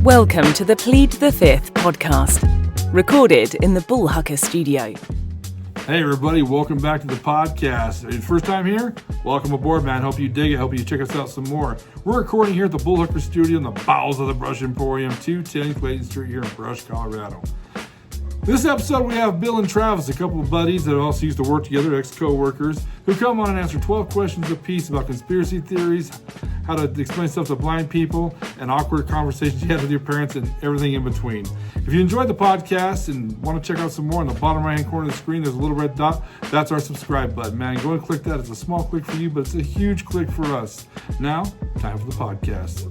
Welcome to the Plead the Fifth podcast, recorded in the Bullhucker studio. Hey everybody, welcome back to the podcast. First time here? Welcome aboard, man. Hope you dig it. Hope you check us out some more. We're recording here at the Bullhucker studio in the bowels of the Brush Emporium, 210 Clayton Street here in Brush, Colorado. This episode we have Bill and Travis, a couple of buddies that also used to work together, ex-co-workers, who come on and answer 12 questions apiece about conspiracy theories, how to explain stuff to blind people, and awkward conversations you had with your parents, and everything in between. If you enjoyed the podcast and want to check out some more, in the bottom right-hand corner of the screen, there's a little red dot. That's our subscribe button, man. Go and click that. It's a small click for you, but it's a huge click for us. Now, time for the podcast.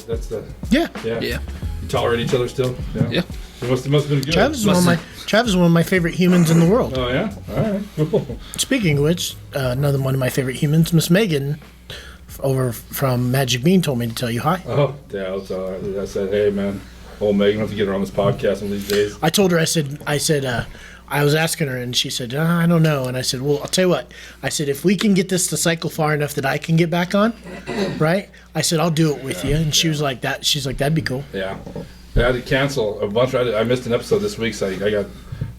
That's the... Yeah. You tolerate each other still? Yeah. It must have been good. Travis is one of my favorite humans in the world. Oh, yeah? All right. Cool. Speaking of which, another one of my favorite humans, Miss Megan, over from Magic Bean, told me to tell you hi. Oh, yeah. I said, hey, man. Old Megan, I'll have to get her on this podcast one of these days. I told her, I said, I was asking her, and she said, I don't know. And I said, well, I'll tell you what. I said, if we can get this to cycle far enough that I can get back on, right? I said, I'll do it with you. And she was like, that. She's like, that'd be cool. Yeah. I had to cancel a bunch. I missed an episode this week, so I got,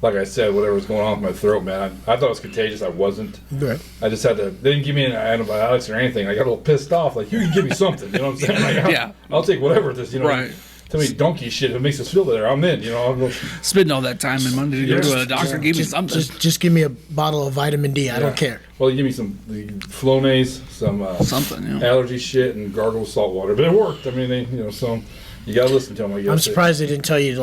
like I said, whatever was going on with my throat, man. I thought it was contagious. I wasn't. Right. I just had to. They didn't give me any antibiotics or anything. I got a little pissed off. Like, you can give me something. You know what I'm saying? Like, I'll take whatever this. You know. Right. Tell me donkey shit. If it makes us feel better, I'm in. You know. I'll go. Spending all that time in Monday to go to a doctor. Give me something. Just give me a bottle of vitamin D. I don't care. Well, you give me some Flonase, some something. allergy shit, and gargle with salt water. But it worked. I mean, so. You gotta listen to them. I'm surprised they didn't tell you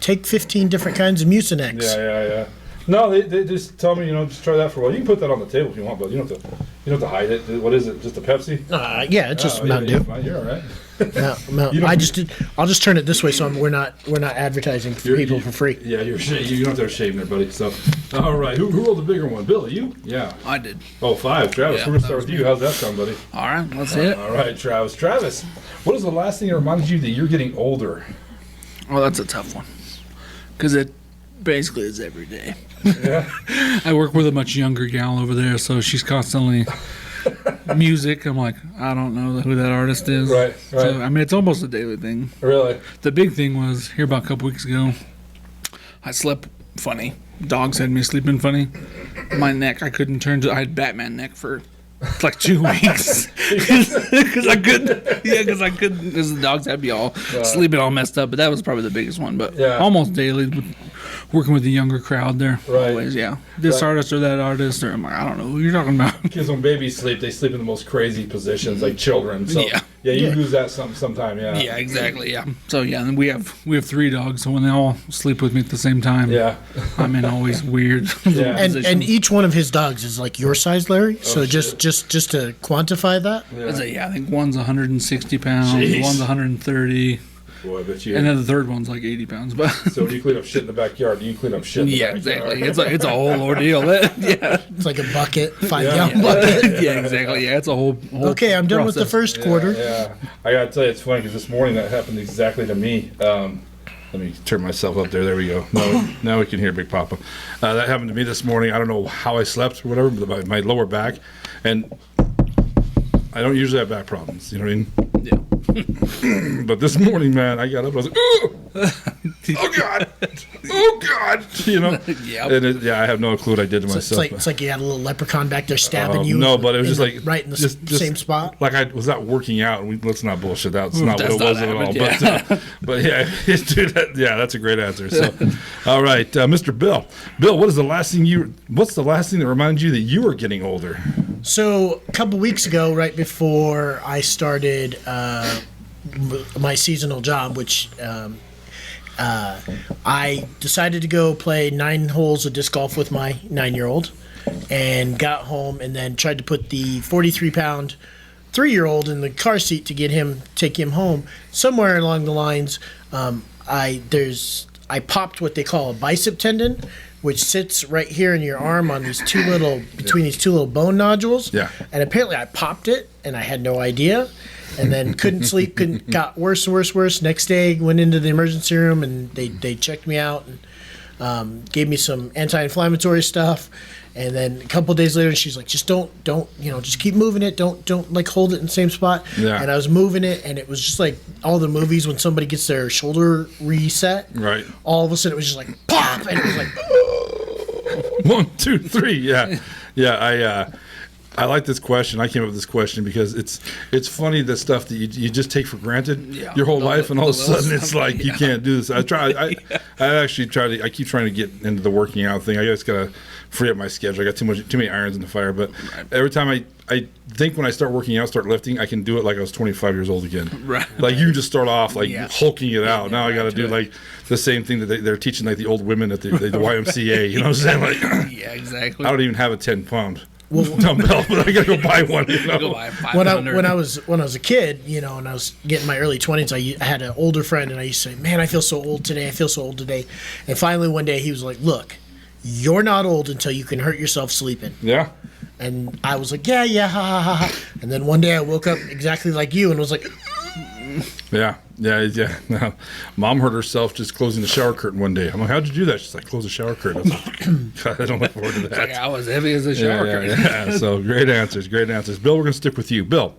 take 15 different kinds of Mucinex. Yeah. No, they just tell me, just try that for a while. You can put that on the table if you want, but you don't have to hide it. What is it? Just a Pepsi? Yeah, it's just Mountain Dew. You're all right. I'll just turn it this way, so we're not advertising for people for free. Yeah, you don't have to have shaving there, buddy. So, all right, who rolled the bigger one? Bill, you? Yeah, I did. Oh, 5, Travis. Yeah, we're gonna start with you. How's that sound, buddy? All right, let's see it. All right, Travis. Travis, what is the last thing that reminds you that you're getting older? Well, that's a tough one, because it basically is every day. Yeah. I work with a much younger gal over there, so she's constantly music. I'm like, I don't know who that artist is. Right. So, I mean, it's almost a daily thing. Really? The big thing was here about a couple weeks ago. I slept funny. Dogs had me sleeping funny. My neck, I couldn't turn to. I had Batman neck for like 2 weeks because I couldn't. Yeah, because the dogs had me all sleeping all messed up. But that was probably the biggest one. But almost daily. Working with the younger crowd there, always, this artist or that artist, or I'm like, I don't know who you're talking about. Kids, when babies sleep, they sleep in the most crazy positions, like children. So, you lose that sometime, Yeah, exactly, So, and we have 3 dogs, so when they all sleep with me at the same time, I'm in always weird and each one of his dogs is like your size, Larry. So just to quantify that, I think one's 160 pounds, one's 130. Boy, I bet you. And then the third one's like 80 pounds. But so when you clean up shit in the backyard, you clean up shit in the backyard. Exactly. It's a whole ordeal. It's like a bucket, 5-gallon bucket. Yeah, exactly. Yeah, it's a whole okay, I'm done with the first quarter. Yeah. I got to tell you, it's funny because this morning that happened exactly to me. Let me turn myself up there. There we go. Now we can hear Big Papa. That happened to me this morning. I don't know how I slept or whatever, but my lower back. And I don't usually have back problems. You know what I mean? Yeah. But this morning, man, I got up and I was like, oh God, And I have no clue what I did to myself. It's like you had a little leprechaun back there stabbing you. No, but it was right in the same spot. Like I was not working out. Let's not bullshit. That's not what it was at all. Yeah. But dude, that's a great answer. So, all right, Mr. Bill. Bill, what's the last thing that reminds you that you were getting older? So a couple weeks ago, right before I started my seasonal job, which I decided to go play 9 holes of disc golf with my 9-year-old, and got home and then tried to put the 43-pound 3-year-old in the car seat to take him home. Somewhere along the lines, I popped what they call a bicep tendon, which sits right here in your arm on these between these 2 little bone nodules. Yeah. And apparently I popped it, and I had no idea. And then couldn't sleep, got worse and worse. Next day, went into the emergency room, and they checked me out and gave me some anti-inflammatory stuff. And then a couple days later, she's like, just don't, just keep moving it. Don't like hold it in the same spot. Yeah. And I was moving it, and it was just like all the movies when somebody gets their shoulder reset. Right. All of a sudden, it was just like pop, and it was like 1, 2, 3. Yeah. Yeah. I like this question. I came up with this question because it's funny, the stuff that you just take for granted your whole life, and all of a sudden it's like you can't do this. I keep trying to get into the working out thing. I just gotta free up my schedule. I got too many irons in the fire. But every time I think when I start working out, start lifting, I can do it like I was 25 years old again. Right. Like you can just start off like hulking it out. Now I got to do like the same thing that they're teaching like the old women at the YMCA. You know what I'm saying? Like, yeah, exactly. I don't even have a 10-pound dumbbell, but I gotta go buy one. You know? Go buy when I was a kid, and I was getting my early 20s, I had an older friend, and I used to say, "Man, I feel so old today. I feel so old today." And finally, one day, he was like, "Look, you're not old until you can hurt yourself sleeping." Yeah. And I was like, yeah, ha, ha, ha, ha. And then one day I woke up exactly like you and was like, Yeah. No. Mom hurt herself just closing the shower curtain one day. I'm like, how'd you do that? She's like, close the shower curtain. I was like, God, I don't look forward to that. Like I was heavy as a shower curtain. Yeah. So great answers. Bill, we're going to stick with you. Bill,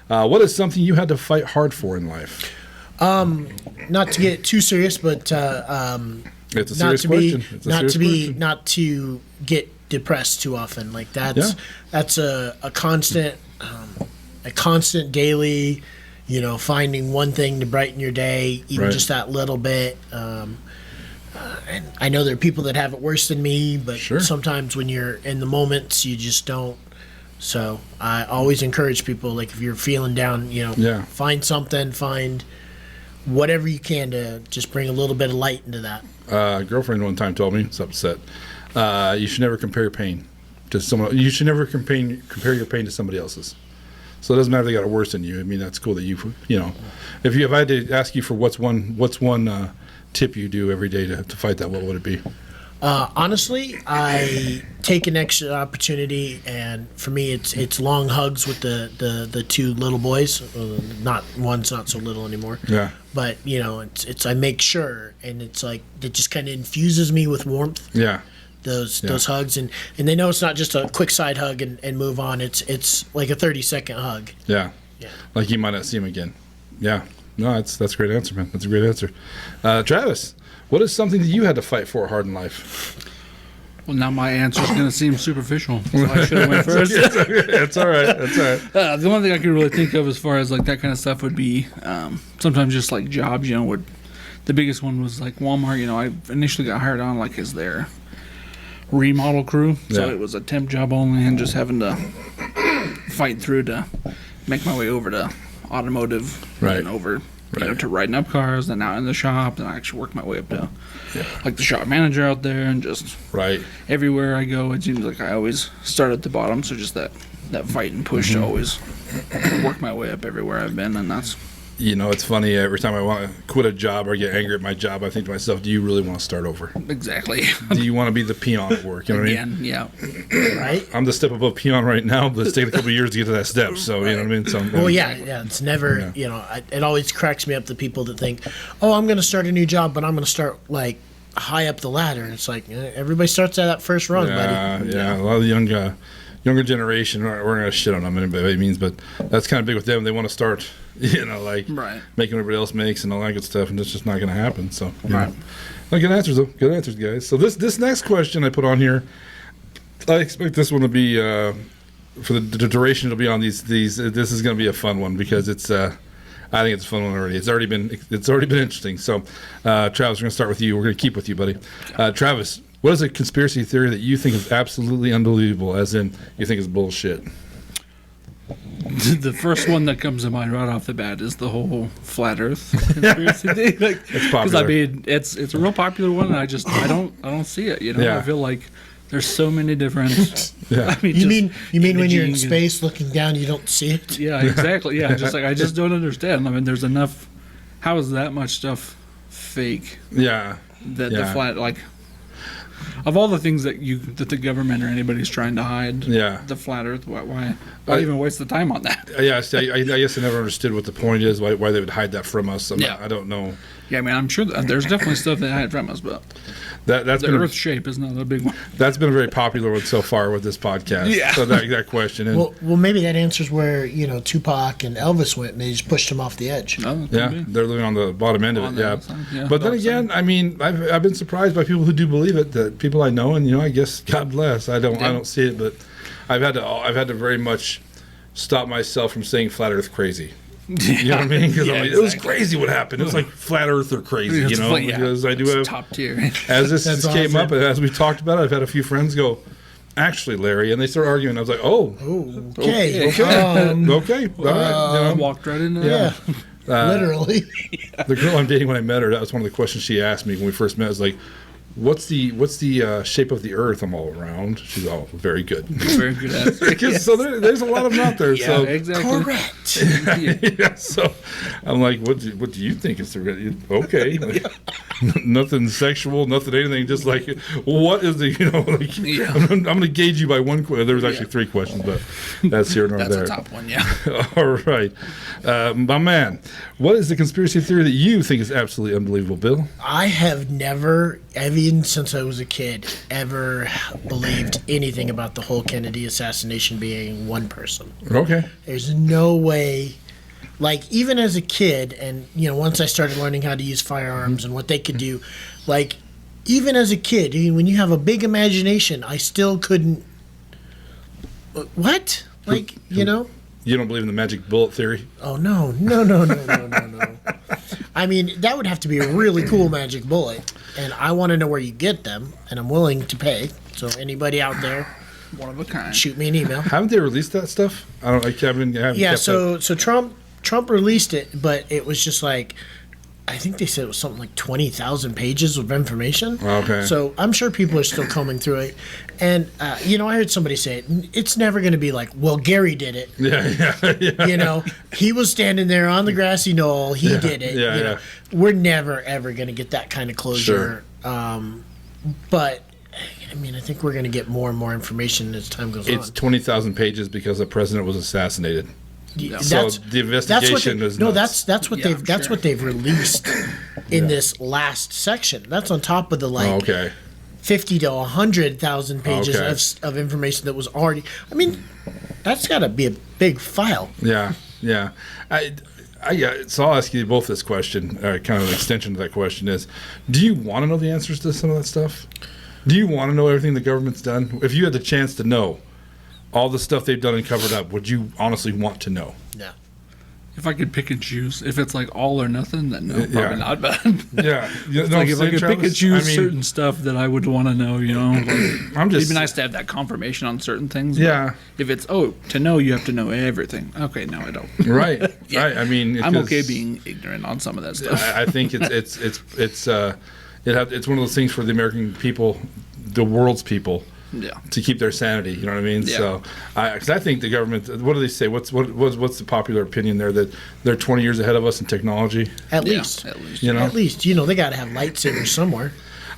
what is something you had to fight hard for in life? not to get too serious, but It's a serious question. not to get depressed too often. Like that's a constant daily, finding one thing to brighten your day, even just that little bit. And I know there are people that have it worse than me, but sometimes when you're in the moments, you just don't. So I always encourage people, like if you're feeling down, find something, find whatever you can to just bring a little bit of light into that. A girlfriend one time told me, it's upset, you should never compare your pain to someone. You should never compare your pain to somebody else's. So it doesn't matter if they got it worse than you. I mean, that's cool that if I had to ask you for what's one tip you do every day to fight that, what would it be? Honestly, I take an extra opportunity, and for me, it's long hugs with the two little boys. One's not so little anymore. Yeah. But it's I make sure, and it's like it just kind of infuses me with warmth. Yeah. Those hugs, and they know it's not just a quick side hug and move on. It's like a 30-second hug. Yeah. Yeah. Like you might not see him again. Yeah. No, that's a great answer, man. That's a great answer. Travis, what is something that you had to fight for hard in life? Well, now my answer is going to seem superficial, so I should have went first. That's all right. The only thing I could really think of as far as like that kind of stuff would be sometimes just like jobs. The biggest one was like Walmart. I initially got hired on like as their remodel crew, so it was a temp job only, and just having to fight through to make my way over to automotive, and over to writing up cars, then out in the shop, then I actually worked my way up to like the shop manager out there, and just everywhere I go, it seems like I always start at the bottom. So just that fight and push to always work my way up everywhere I've been, and that's. It's funny. Every time I want to quit a job or get angry at my job, I think to myself, do you really want to start over? Exactly. Do you want to be the peon at work? You know what I mean? Yeah. Right? I'm the step above peon right now, but it's taken a couple of years to get to that step. So, you know what I mean? So, it's never, it always cracks me up, the people that think, oh, I'm going to start a new job, but I'm going to start, like, high up the ladder. And it's like, everybody starts at that first run, buddy. Yeah. A lot of the younger generation, we're going to shit on them by any means, but that's kind of big with them. They want to start, making everybody else makes and all that good stuff, and it's just not going to happen. So, good answers, though. Good answers, guys. So this next question I put on here, I expect this one to be, for the duration it'll be on these. This is going to be a fun one because it's, I think it's a fun one already. It's already been interesting. So, Travis, we're going to start with you. We're going to keep with you, buddy. Travis, what is a conspiracy theory that you think is absolutely unbelievable, as in you think is bullshit? The first one that comes to mind right off the bat is the whole flat Earth conspiracy thing. It's popular. Because it's a real popular one, and I don't see it. I feel like there's so many different. You mean when you're in space looking down, you don't see it? Yeah, exactly. Yeah, just like I just don't understand. I mean, there's enough. How is that much stuff fake? Yeah. The flat Of all the things that the government or anybody's trying to hide, Yeah. the flat Earth. Why even waste the time on that? Yeah, see, I guess I never understood what the point is, why they would hide that from us. I don't know. Yeah, I mean, I'm sure that there's definitely stuff they hide from us, but That's the been Earth shape is not a big one. that's been a very popular one so far with this podcast. Yeah. So that question. And Well, maybe that answers where Tupac and Elvis went, and they just pushed him off the edge. Oh, yeah, could be. they're living on the bottom end of On it. the Yeah. outside, yeah. But then Dark again, I mean, I've been surprised by people who do believe it. That people I know, and I guess God bless. I don't see it, but I've had to very much stop myself from saying flat Earth crazy. You know what I mean? Because Yeah, I'm like, it was exactly. crazy what happened. It was like flat Earth or crazy, It's like, yeah, because I do it's have, top tier. as this That's came awesome. up and as we've talked about it, I've had a few friends go, actually, Larry, and they start arguing. I was like, oh, Okay. okay, all right. Walked right into Yeah. that. Literally. The girl I'm dating when I met her, that was one of the questions she asked me when we first met. Was like, what's the shape of the Earth? I'm all around. She's all very good. Very good answer. So there's a lot of them out there. Yeah, so exactly. Correct. yeah, so I'm like, what do you think is the okay? Like, nothing sexual, nothing anything. Just like, what is the Yeah. I'm going to gauge you by one question. There was actually 3 questions, but that's here nor That's there. a top one, yeah. All right, my man. What is the conspiracy theory that you think is absolutely unbelievable, Bill? I have never, even since I was a kid, ever believed anything about the whole Kennedy assassination being one person. Okay. There's no way. Like, even as a kid, and, once I started learning how to use firearms and what they could do, like, even as a kid, when you have a big imagination, I still couldn't. What? Like, You don't believe in the magic bullet theory? Oh, no. I mean, that would have to be a really cool magic bullet, and I want to know where you get them, and I'm willing to pay. So anybody out there, One of a kind. shoot me an email. Haven't they released that stuff? I haven't Yeah, kept so Trump released it, but it was just like, I think they said it was something like 20,000 pages of information. Okay. So I'm sure people are still combing through it. And, I heard somebody say it. It's never going to be like, well, Gary did it. Yeah. He was standing there on the grassy knoll. He did it. Yeah, you know. We're never, ever going to get that kind of closure. But, I mean, I think we're going to get more and more information as time goes It's on. 20,000 pages because the president was assassinated. Yeah. So the investigation is nuts. that's what Yeah, they've I'm that's sure. what they've released in this last section. That's on top of the Oh, okay. 50 to 100,000 pages Okay. of information that was already. I mean, that's got to be a big file. Yeah. So I'll ask you both this question, kind of an extension to that question is, do you want to know the answers to some of that stuff? Do you want to know everything the government's done? If you had the chance to know all the stuff they've done and covered up, would you honestly want to know? No. If I could pick and choose, if it's like all or nothing, then no, Yeah. probably not. But Yeah. it's like if I could pick and choose certain stuff that I would want to know, like, I'm just it'd be nice to have that confirmation on certain things. Yeah. But if it's to know, you have to know everything. Okay, no, I don't. Right. Right. I mean, I'm 'cause okay being ignorant on some of that stuff. I think it's one of those things for the American people, the world's people, Yeah. to keep their sanity. You know what I mean? Yeah. So, because I think the government. What do they say? What's the popular opinion there that they're 20 years ahead of us in technology? At Yeah, least. at least. You know, At least, they got to have lightsabers somewhere.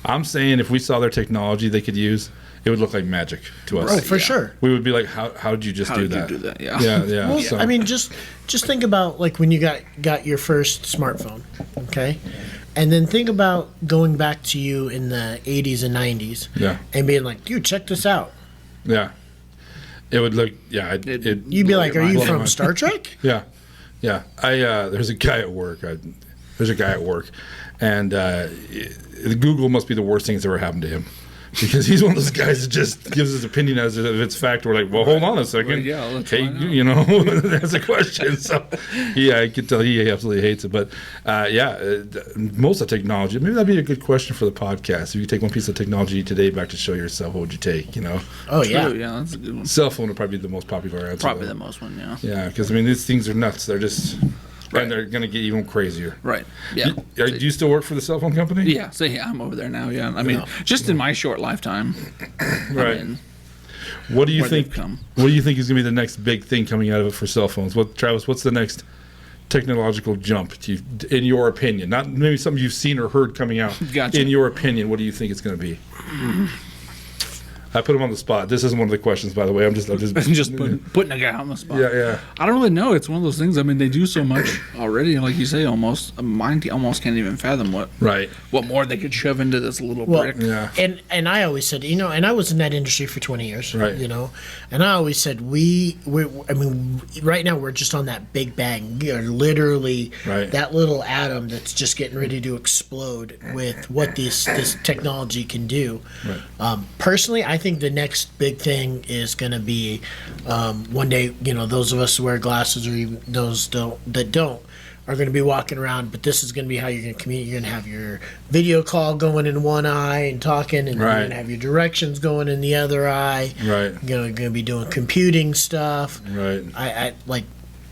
I'm saying if we saw their technology they could use, it would look like magic to us. Oh, for Yeah. sure. We would be like, how did you just How do did that? you do that? Yeah. Yeah. Well, So, I mean, just think about like when you got your first smartphone, okay? And then think about going back to you in the 80s and 90s yeah, and being like, dude, check this out. yeah. It would look, yeah. You'd be Blow like, your are you mind. from Star Trek? Yeah. There's a guy at work. And Google must be the worst thing that's ever happened to him, because he's one of those guys that just gives his opinion as if it's fact. We're like, well, hold on a second. Well, yeah, let's hey, find out. that's a question. So, yeah, I can tell he absolutely hates it. But most of the technology. Maybe that'd be a good question for the podcast. If you could take one piece of technology today back to show yourself, what would you take? Oh, yeah. True, yeah, that's a good one. Cell phone would probably be the most popular answer. Probably though. the most one, yeah. Yeah, because I mean these things are nuts. They're just Right. and they're going to get even crazier. Right. Yeah. Do you still work for the cell phone company? Yeah. So yeah, I'm over there now. Yeah. I mean, just in my short lifetime. Right. I mean, What do you where they've think? come. What do you think is going to be the next big thing coming out of it for cell phones? Travis? What's the next technological jump in your opinion? Not maybe something you've seen or heard coming out. Gotcha. In your opinion, what do you think it's going to be? I put him on the spot. This isn't one of the questions, by the way. I'm just putting a guy on the spot. Yeah. I don't really know. It's one of those things. I mean, they do so much already. Like you say, almost mine almost can't even fathom what more they could shove into this little brick. Yeah. And I always said, and I was in that industry for 20 years, right. And I always said I mean, right now we're just on that big bang. We are literally that little atom that's just getting ready to explode with what this technology can do. Right. Personally, I think the next big thing is going to be one day, those of us who wear glasses or even those that don't are going to be walking around, but this is going to be how you're going to communicate. You're going to have your video call going in one eye and talking, and you're going to have your directions going in the other eye. Right. You're going to be doing computing stuff. Right. I like,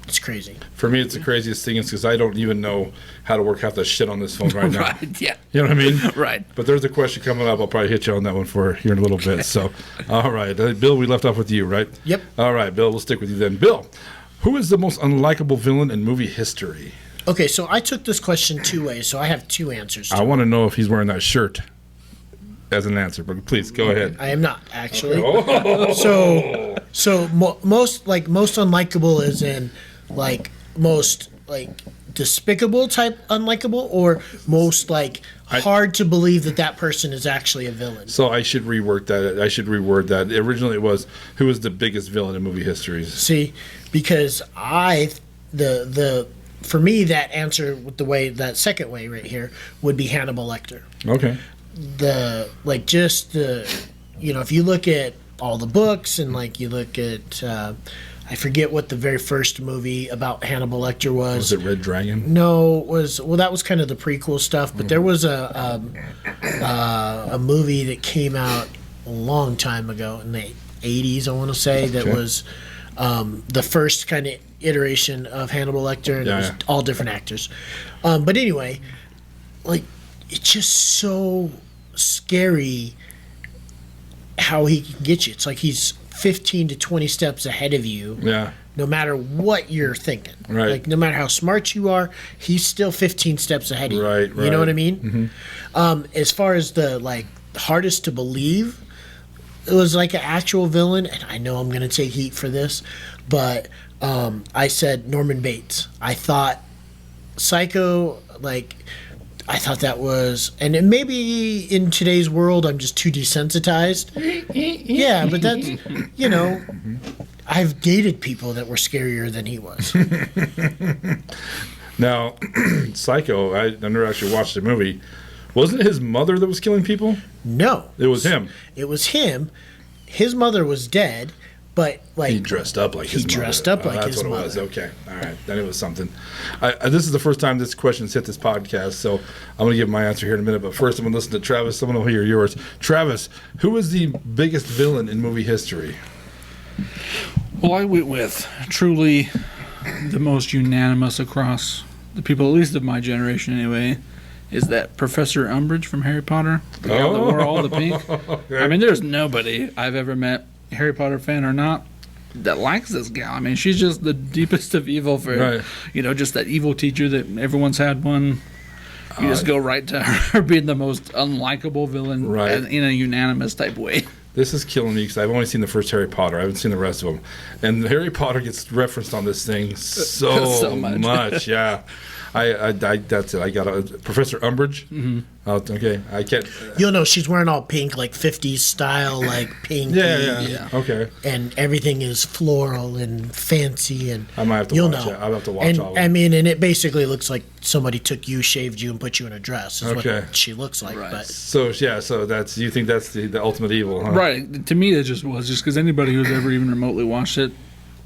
it's crazy. For me, it's the craziest thing is because I don't even know how to work half the shit on this phone right now. Right, yeah. You know what I mean? Right. But there's a question coming up. I'll probably hit you on that one for here in a little bit. So, all right. Bill, we left off with you, right? Yep. All right, Bill, we'll stick with you then. Bill, who is the most unlikable villain in movie history? Okay, so I took this question two ways, so I have two answers. I want to know if he's wearing that shirt as an answer, but please go ahead. I am not, actually. Oh. So most unlikable is in most despicable type unlikable, or most hard to believe that person is actually a villain. So I should reword that. Originally it was, who is the biggest villain in movie history? See, because for me, that answer with that second way right here would be Hannibal Lecter. Okay. If you look at all the books and you look at, I forget what the very first movie about Hannibal Lecter was. Was it Red Dragon? No, that was kind of the prequel stuff, but there was a movie that came out a long time ago in the 80s, I want to say, that was the first kind of iteration of Hannibal Lecter, and it was all different actors. But anyway, it's just so scary how he can get you. It's like he's 15 to 20 steps ahead of you. Yeah. No matter what you're thinking. Right. No matter how smart you are, he's still 15 steps ahead of you. Right. You know what I mean? Mm-hmm. As far as the hardest to believe, it was an actual villain, and I know I'm going to take heat for this, but I said Norman Bates. I thought Psycho, I thought that was, and it maybe in today's world I'm just too desensitized. Yeah, but that's, I've dated people that were scarier than he was. Now, Psycho, I never actually watched the movie. Wasn't it his mother that was killing people? No. It was him. It was him. His mother was dead, but he dressed up like his mother. He dressed up like his mother. That's what it was. Okay. All right. Then it was something. This is the first time this question's hit this podcast, so I'm going to give my answer here in a minute. But first, I'm going to listen to Travis. Someone will hear yours. Travis, who is the biggest villain in movie history? Well, I went with truly the most unanimous across the people, at least of my generation anyway, is that Professor Umbridge from Harry Potter. The gal that wore all the pink. Okay. I mean, there's nobody I've ever met, Harry Potter fan or not, that likes this gal. I mean, she's just the deepest of evil for, just that evil teacher that everyone's had one. You just go right to her being the most unlikable villain in a unanimous type way. This is killing me because I've only seen the first Harry Potter. I haven't seen the rest of them. And Harry Potter gets referenced on this thing so much. Yeah. That's it. I got Professor Umbridge. Mm-hmm. Okay. I can't. You'll know she's wearing all pink, 50s style, pink. Yeah. Okay. And everything is floral and fancy, and I might have to watch it. I'll have to watch all of it. I mean, and it basically looks like somebody took you, shaved you, and put you in a dress. Is what she looks like. Right. But so that's, you think that's the ultimate evil, huh? Right. To me, it just because anybody who's ever even remotely watched it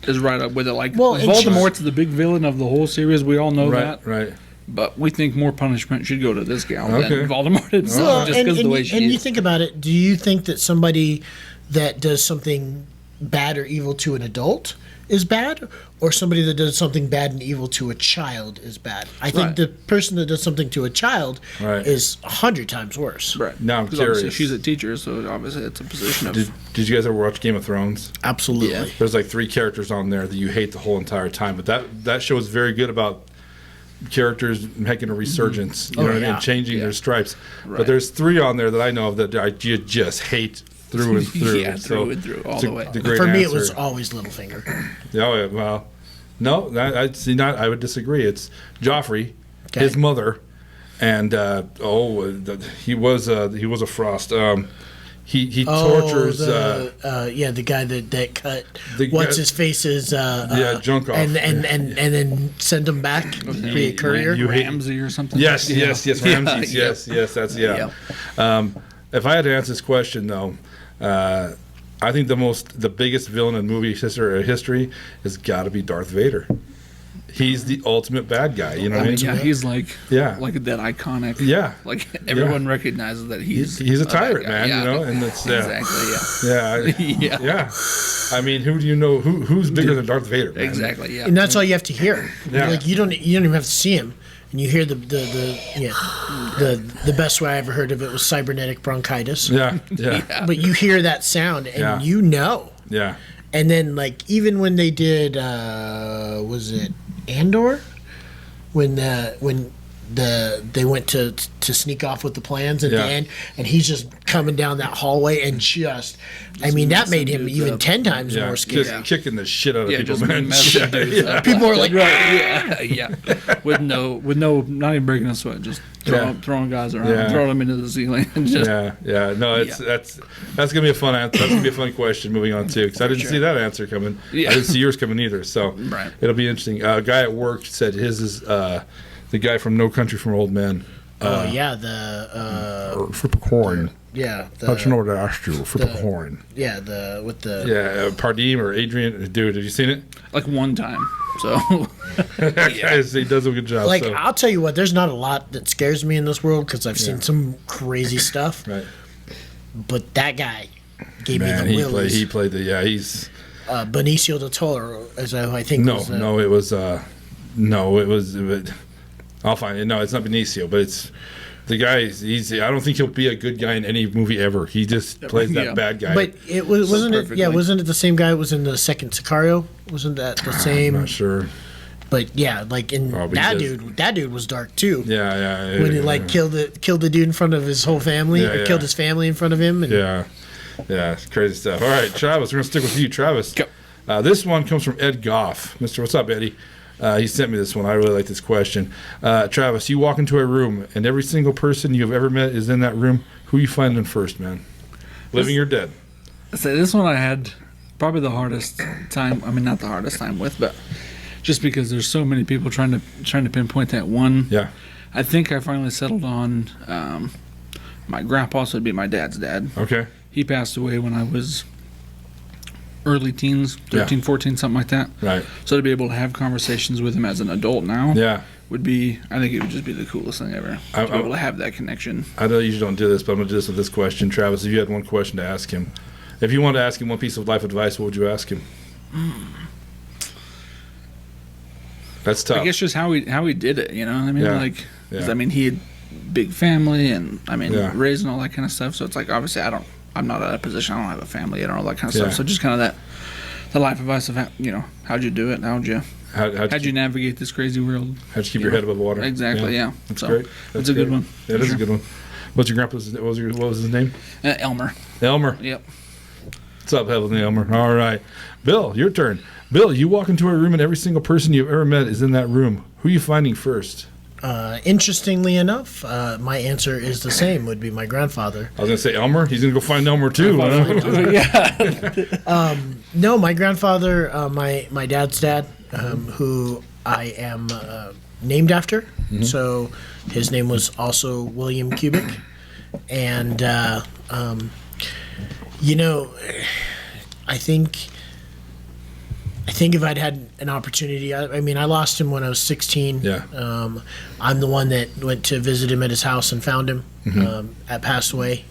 is right up with it. Well, Voldemort's the big villain of the whole series. We all know that. Right. But we think more punishment should go to this gal than Voldemort himself, just because of the way she is. And you think about it, do you think that somebody that does something bad or evil to an adult is bad, or somebody that does something bad and evil to a child is bad? I think the person that does something to a child is 100 times worse. Right. Now I'm curious. Obviously she's a teacher, so obviously it's a position of... Did you guys ever watch Game of Thrones? Absolutely. Yeah. There's 3 characters on there that you hate the whole entire time, but that show is very good about characters making a resurgence, you know what I mean, changing their stripes. Right. But there's 3 on there that I know of that you just hate through and through. Yeah, through and through, all the way. For me, it was always Littlefinger. Oh, yeah, well, no, I see. Not, I would disagree. It's Joffrey, his mother, and he was a Frost. He tortures. The guy that cut his face's junk off, and then send him back via courier. Ramsey or something. Yes, Ramses. Yes, that's if I had to answer this question though, I think the biggest villain in movie history has got to be Darth Vader. He's the ultimate bad guy. You know what I mean? Yeah, he's like that iconic. Yeah, like everyone recognizes that he's a tyrant, man. Yeah. You know, and it's exactly. Yeah. I mean, who do you know? Who's bigger than Darth Vader? Man? Exactly. Yeah. And that's all you have to hear. Yeah. Like you don't even have to see him, and you hear the best way I ever heard of it was cybernetic bronchitis. Yeah. But you hear that sound, and you know. Yeah. And then, like, even when they did, was it Andor? When they went to sneak off with the plans at the end, and he's just coming down that hallway and that made him even 10 times more scary. Just kicking the shit out of people, just man. People are like, with no, not even breaking a sweat, just throwing guys around, throwing them into the ceiling. And just, that's gonna be a fun answer. That's gonna be a fun question. Moving on too, because I didn't see that answer coming. I didn't see yours coming either. So it'll be interesting. A guy at work said his is the guy from No Country for Old Men. Flipper Horn. Yeah. Don't you know what I asked you? Flipper Horn. Yeah, Pardeem or Adrian. Dude, have you seen it? Like one time. So he does a good job. Like, I'll tell you what, there's not a lot that scares me in this world because I've seen some crazy stuff. Right. But that guy gave me the willies. He played he's Benicio del Toro, as I think. It was. I'll find it. No, it's not Benicio, but it's the guy. I don't think he'll be a good guy in any movie ever. He just plays that bad guy. But it wasn't it? Yeah, wasn't it the same guy who was in the second Sicario? Wasn't that the same? I'm not sure. But yeah, like that dude was dark too. Yeah. When he killed the dude in front of his whole family, or killed his family in front of him. And it's crazy stuff. All right, Travis, we're gonna stick with you, Travis. Go. This one comes from Ed Goff. Mister, what's up, Eddie? He sent me this one. I really like this question. Travis, you walk into a room, and every single person you've ever met is in that room. Who you finding first, man? Living or dead? So this one I had probably the hardest time. I mean, not the hardest time with, but just because there's so many people trying to pinpoint that one. Yeah. I think I finally settled on my grandpa, so it'd be my dad's dad. Okay. He passed away when I was early teens, 13, 14, something like that. Right. So to be able to have conversations with him as an adult now would be, I think it would just be the coolest thing ever. To be able to have that connection. I know you usually don't do this, but I'm going to do this with this question. Travis, if you had one question to ask him, if you wanted to ask him one piece of life advice, what would you ask him? That's tough. I guess just how he did it, you know what I mean? I mean, he had big family and, raised and all that kind of stuff. So it's like, obviously I'm not at a position. I don't have a family and all that kind of stuff. So just kind of the life advice of how'd you do it? How'd you navigate this crazy world? How'd you keep your head above water? Exactly. Yeah. That's great. That's a good one. That is a good one. What's your grandpa's? What was his name? Elmer. Elmer. Yep. What's up, Heavenly Elmer? All right, Bill, your turn. Bill, you walk into a room and every single person you've ever met is in that room. Who are you finding first? Interestingly enough, my answer is the same. Would be my grandfather. I was gonna say Elmer. He's gonna go find Elmer too. No, my grandfather, my dad's dad, who I am named after. Mm-hmm. So his name was also William Kubik, and I think if I'd had an opportunity, I lost him when I was 16. Yeah. I'm the one that went to visit him at his house and found him at Passed Away.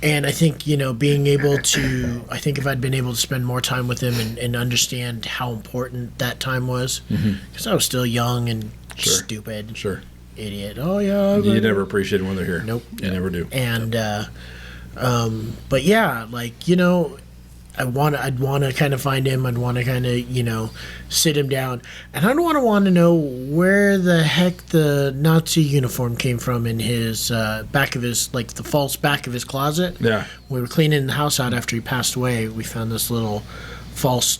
And I think, being able to, I think if I'd been able to spend more time with him and understand how important that time was, because I was still young and stupid. Sure. Idiot. Oh, yeah. You never appreciate them when they're here. Nope. You never do. And, but yeah, I'd want to kind of find him. I'd want to kind of, sit him down. And I'd want to know where the heck the Nazi uniform came from in his back of his, like the false back of his closet. Yeah. We were cleaning the house out after he passed away. We found this little false,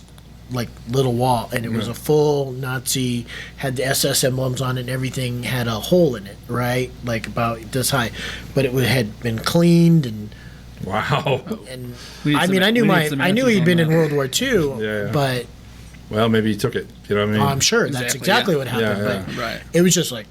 like little wall, and it was a full Nazi, had the SS emblems on it and everything, had a hole in it, right? Like about this high. But it had been cleaned and... Wow. And I knew he'd been in World War II, Yeah. but Well, maybe he took it. You know what I mean? I'm sure that's exactly what happened. Yeah, But Right. it was just like,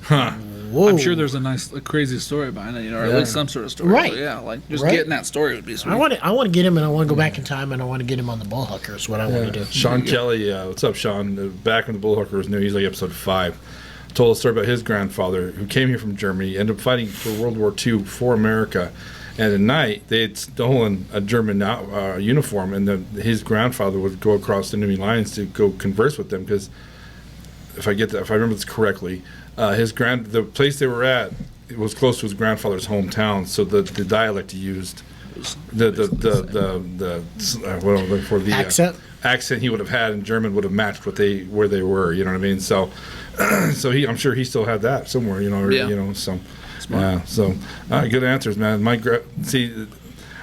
Huh. whoa. I'm sure there's a crazy story behind it, or at Yeah. least some sort of story. Right. So, yeah, like just Right. getting that story would be sweet. I want to get him, and I want to go back in time, and I want to get him on the Bullhucker. Is what I want to do. Sean Kelly, what's up, Sean? Back when the Bullhooker was new, he's like episode 5. Told a story about his grandfather who came here from Germany, ended up fighting for World War II for America. And at night, they had stolen a German uniform, and his grandfather would go across the enemy lines to go converse with them. Because if I remember this correctly, the place they were at, it was close to his grandfather's hometown. So the dialect he used, accent he would have had in German would have matched where they were. You know what I mean? So, I'm sure he still had that somewhere. So. Yeah, so good answers, man.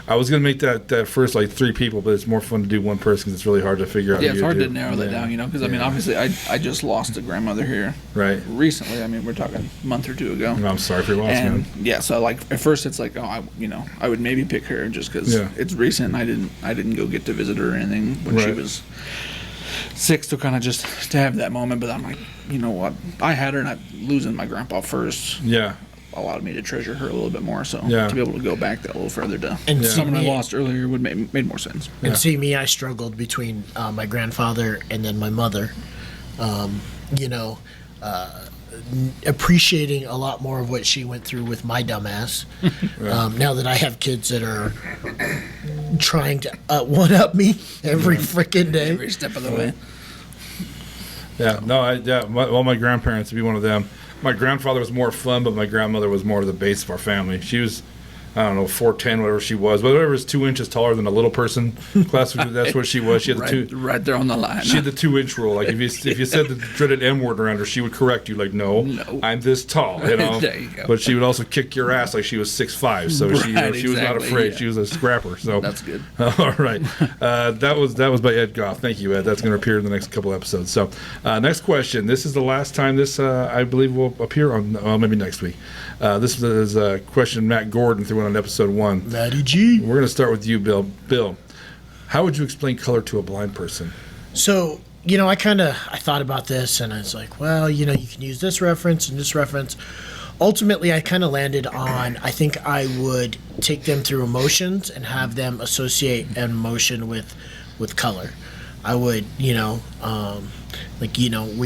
I was gonna make that first like 3 people, but it's more fun to do one person because it's really hard to figure out. Yeah, it's hard to narrow that down, because I mean, obviously, I just lost a grandmother here right recently. I mean, we're talking a month or 2 ago. I'm sorry for your loss, And man. yeah, so like at first it's like, I would maybe pick her just because it's recent. And I didn't go get to visit her or anything when she was sick, so kind of just to have that moment. But I'm like, you know what? I had her, and losing my grandpa first. Yeah. Allowed me to treasure her a little bit more, so Yeah. to be able to go back that a little further to And someone I see me- lost earlier would made more sense. And see me, I struggled between my grandfather and then my mother. Appreciating a lot more of what she went through with my dumbass. Now that I have kids that are trying to one-up me every freaking day. Every step of the way. Yeah, no, my grandparents would be one of them. My grandfather was more fun, but my grandmother was more the base of our family. She was, I don't know, 4'10", whatever she was. Whatever was 2 inches taller than a little person. That's what she was. She had right there on the line. She had the 2-inch rule. Like if you said the dreaded M word around her, she would correct you. Like, no. I'm this tall. There you go. But she would also kick your ass like she was 6'5". So she was not afraid. Yeah. She was a scrapper. So That's good. All right. That was by Ed Goff. Thank you, Ed. That's going to appear in the next couple episodes. So next question. This is the last time this I believe will appear on maybe next week. This is a question Matt Gordon threw in on episode 1. Matty G. We're going to start with you, Bill. Bill, how would you explain color to a blind person? So, I thought about this, and I was like, well, you can use this reference and this reference. Ultimately, I kind of landed on, I think I would take them through emotions and have them associate an emotion with color. I would, we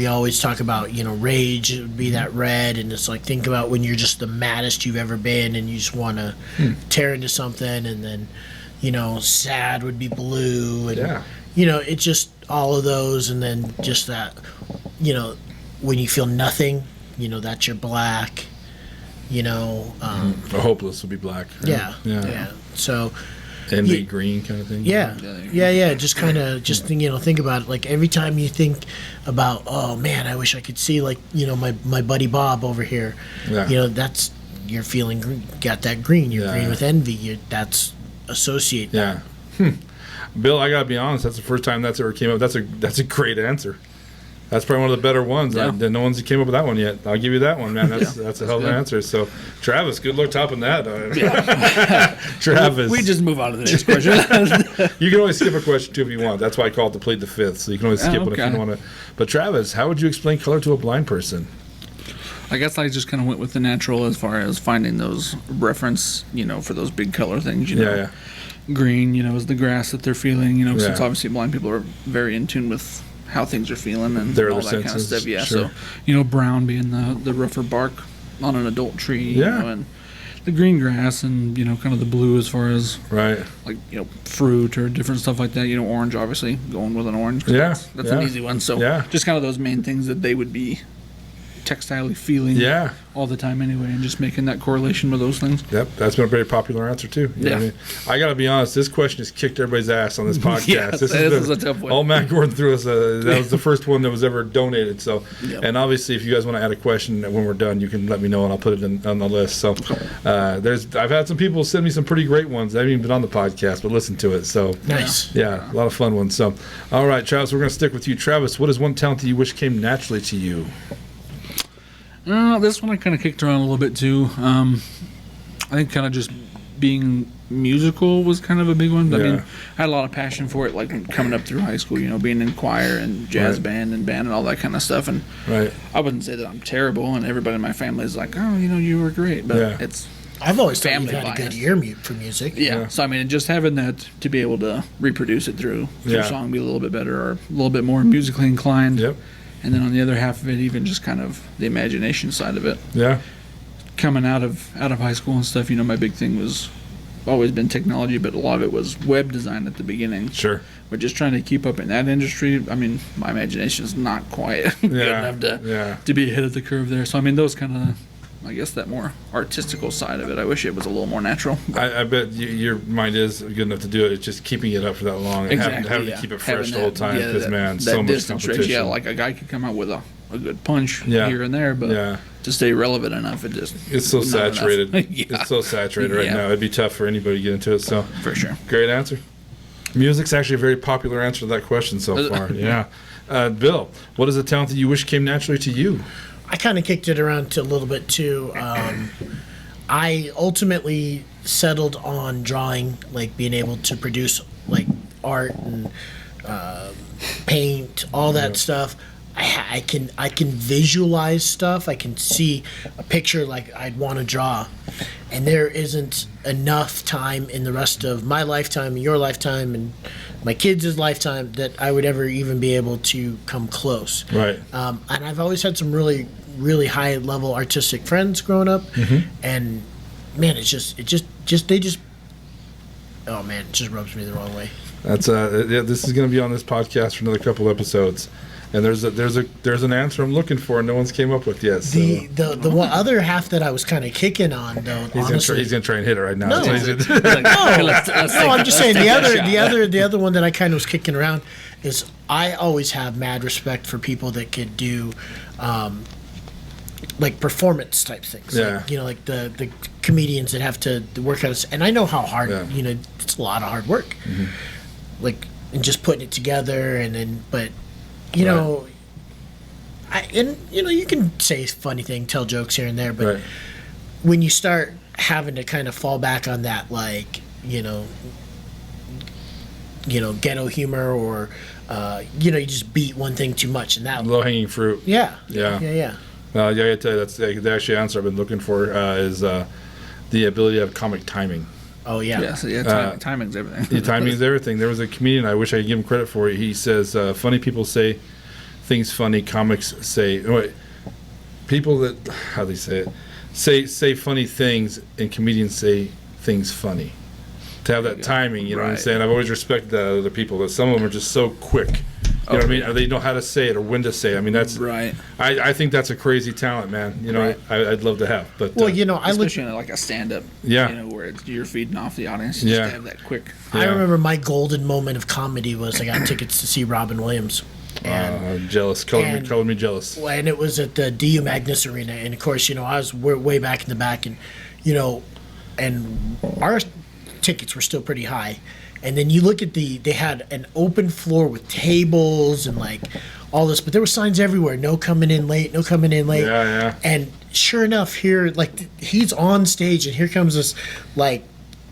always talk about, rage, it would be that red, and it's like, think about when you're just the maddest you've ever been and you just want to tear into something, and then, sad would be blue, and, it's just all of those, and then just that, when you feel nothing, that's your black, hopeless would be black. Right? Yeah. So, envy, green kind of thing. Yeah. Just kind of, think about it. Like every time you think about, oh man, I wish I could see my buddy Bob over here. Yeah. That's you're feeling got that green. You're green with envy. That's associate. Yeah. Bill, I gotta be honest. That's the first time that's ever came up. That's a great answer. That's probably one of the better ones. Yeah. No one's came up with that one yet. I'll give you that one, man. That's a hell of an answer. So, Travis, good luck topping that. Travis, We just move on to the next question. you can always skip a question too if you want. That's why I call it the Plead the Fifth. So you can always skip one if you want to. But Travis, how would you explain color to a blind person? I guess I just kind of went with the natural as far as finding those reference, for those big color things. Yeah. Green, is the grass that they're feeling. Since Yeah. obviously blind people are very in tune with how things are feeling and Their all other that kind of senses, stuff. Yeah. sure. So, brown being the rougher bark on an adult tree. Yeah. And the green grass and kind of the blue as far as Right. like fruit or different stuff like that. Orange obviously going with an orange. 'Cause Yeah, That's yeah. an easy one. So Yeah. just kind of those main things that they would be textile feeling. Yeah. All the time anyway, and just making that correlation with those things. Yep, that's been a very popular answer too. You know what I mean? I got to be honest, this question has kicked everybody's ass on this podcast. Yes, this is a tough one. All Matt Gordon threw us, that was the first one that was ever donated. So, and obviously, if you guys want to add a question when we're done, you can let me know and I'll put it on the list. So, I've had some people send me some pretty great ones. They haven't even been on the podcast, but listen to it. So, Nice. Yeah, a lot of fun ones. So, all right, Travis, we're going to stick with you. Travis, what is one talent that you wish came naturally to you? This one I kind of kicked around a little bit too. I think kind of just being musical was kind of a big one. I mean, I had a lot of passion for it, like coming up through high school, being in choir and jazz band and all that kind of stuff. And I wouldn't say that I'm terrible, and everybody in my family is like, oh, you were great. But it's I've always thought family you've had a good ear for music. Yeah. So, I mean, just having that to be able to reproduce it through song, be a little bit better or a little bit more musically inclined. Yep. And then on the other half of it, even just kind of the imagination side of it. Yeah. Coming out of high school and stuff, my big thing was always been technology, but a lot of it was web design at the beginning. Sure. But just trying to keep up in that industry, I mean, my imagination is not quite good enough to be ahead of the curve there. So, I mean, those kind of, I guess, that more artistical side of it, I wish it was a little more natural. I bet your mind is good enough to do it. It's just keeping it up for that long and having to keep it fresh the whole time because, man, so much competition. Yeah, like a guy could come out with a good punch here and there, but to stay relevant enough, it's so saturated. It's so saturated right now. It'd be tough for anybody to get into it. So for sure, great answer. Music's actually a very popular answer to that question so far. Bill, what is a talent that you wish came naturally to you? I kind of kicked it around a little bit too. I ultimately settled on drawing, like being able to produce like art and paint, all that stuff. I can visualize stuff. I can see a picture like I'd want to draw, and there isn't enough time in the rest of my lifetime, your lifetime, and my kids' lifetime that I would ever even be able to come close. Right. And I've always had some really, really high level artistic friends growing up, and man, it just oh man, it just rubs me the wrong way. That's this is going to be on this podcast for another couple episodes. And there's an answer I'm looking for, and no one's came up with yet. So. The one other half that I was kind of kicking on, though, he's gonna try and hit it right now. No, no, I'm just saying the other one that I kind of was kicking around is I always have mad respect for people that could do, like performance type things. Yeah. Like, like the comedians that have to work out, and I know how hard. It's a lot of hard work. Like and just putting it together, and then but. You can say funny thing, tell jokes here and there, but when you start having to kind of fall back on that, like ghetto humor, or you just beat one thing too much, and that low hanging fruit. Yeah. I gotta tell you, that's the actual answer I've been looking for is the ability to have comic timing. Oh yeah. Timing's everything. Timing's everything. There was a comedian I wish I could give him credit for it. He says funny people say things funny. Comics say people that how do they say it say funny things, and comedians say things funny. To have that timing, you know what I'm saying? I've always respected that out of other people. That some of them are just so quick. You know what I mean? Or they know how to say it or when to say it. I mean, that's right. I think that's a crazy talent, man. I'd love to have. But well, I especially in like a stand-up. Where you're feeding off the audience. You just have that quick. I remember my golden moment of comedy was I got tickets to see Robin Williams. And, jealous, calling me jealous. And it was at the DU Magnus Arena, and of course, I was way back in the back, and and our tickets were still pretty high. And then you look at they had an open floor with tables and like all this, but there were signs everywhere: no coming in late, no coming in late. Yeah. And sure enough, here he's on stage, and here comes this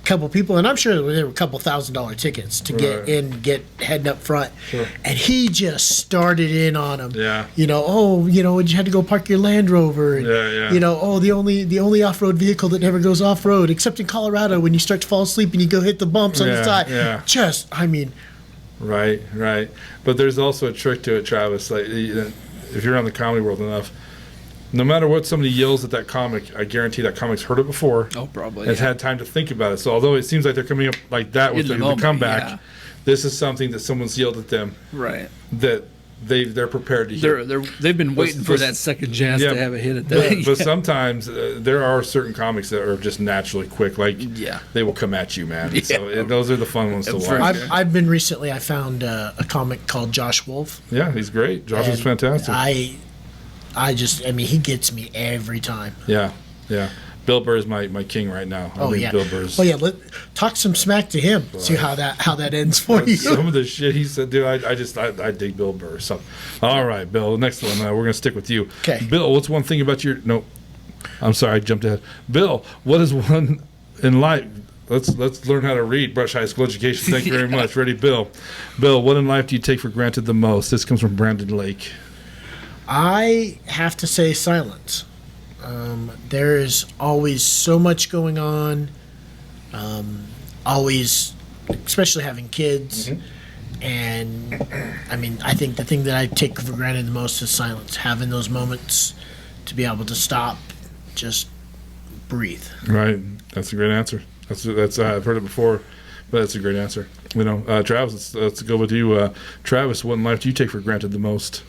couple people, and I'm sure there were a couple $1,000 tickets to get in, get heading up front, and he just started in on them. Yeah. You had to go park your Land Rover. And, the only off-road vehicle that never goes off-road, except in Colorado when you start to fall asleep and you go hit the bumps on the side. Yeah. Right. But there's also a trick to it, Travis. Like if you're on the comedy world enough. No matter what somebody yells at that comic, I guarantee that comic's heard it before. Oh, probably. Has had time to think about it. So although it seems like they're coming up like that with the comeback, this is something that someone's yelled at them. Right. That they're prepared to hear. They've been waiting for that second chance to have a hit at that. But sometimes there are certain comics that are just naturally quick. Like, they will come at you, man. Yeah. So those are the fun ones to watch. I've been recently. I found a comic called Josh Wolf. Yeah, he's great. Josh is fantastic. I mean, he gets me every time. Yeah. Bill Burr is my king right now. Bill Burr's. Oh yeah, talk some smack to him. Boy. See how that ends for you. Some of the shit he said, dude. I dig Bill Burr. So, all right, Bill. Next one, we're gonna stick with you. Okay. Bill, what's one thing about your? No, I'm sorry, I jumped ahead. Bill, what is one in life? Let's learn how to read. Brush High School education. Thank you very much. Ready, Bill? Bill, what in life do you take for granted the most? This comes from Brandon Lake. I have to say silence. There is always so much going on, always, especially having kids. Mm-hmm. And I mean, I think the thing that I take for granted the most is silence, having those moments to be able to stop, just breathe. Right. That's a great answer. That's I've heard it before, but that's a great answer. Travis, let's go with you. Travis, what in life do you take for granted the most?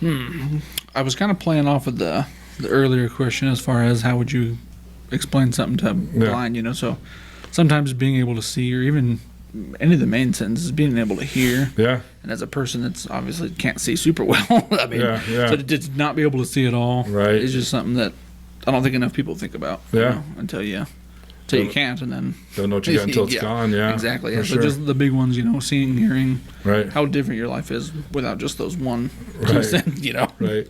I was kind of playing off of the earlier question as far as how would you explain something to blind, so sometimes being able to see, or even any of the main sentences, being able to hear. Yeah. And as a person that's obviously can't see super well, I mean, so to not be able to see at all is just something that I don't think enough people think about. Yeah. Until you can't, and then don't know what you got until it's gone. Yeah. Exactly. Yeah. So just the big ones, seeing, hearing, how different your life is without just those one. Right. Right.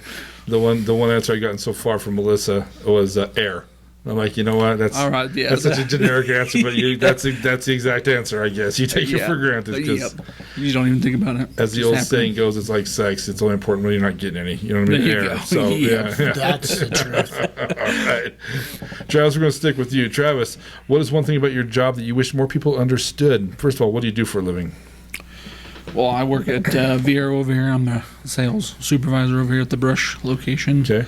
The one answer I gotten so far from Melissa was air. I'm like, you know what? That's all right. Yeah, that's such a generic answer, but that's the exact answer, I guess. You take it for granted because you don't even think about it. As the old saying goes, it's like sex. It's only important when you're not getting any. You know what I mean? There you go. So that's the truth. All right, Travis, we're going to stick with you. Travis, what is one thing about your job that you wish more people understood? First of all, what do you do for a living? Well, I work at VR over here. I'm the sales supervisor over here at the Brush location. Okay.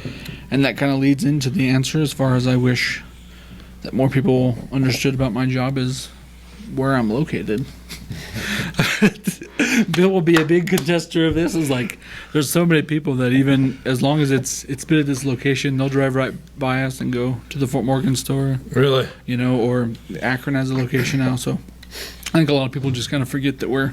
And that kind of leads into the answer as far as I wish that more people understood about my job is where I'm located. Bill will be a big contester of this. Is like there's so many people that even as long as it's been at this location, they'll drive right by us and go to the Fort Morgan store. Really? Or Akron has a location now. So I think a lot of people just kind of forget that we're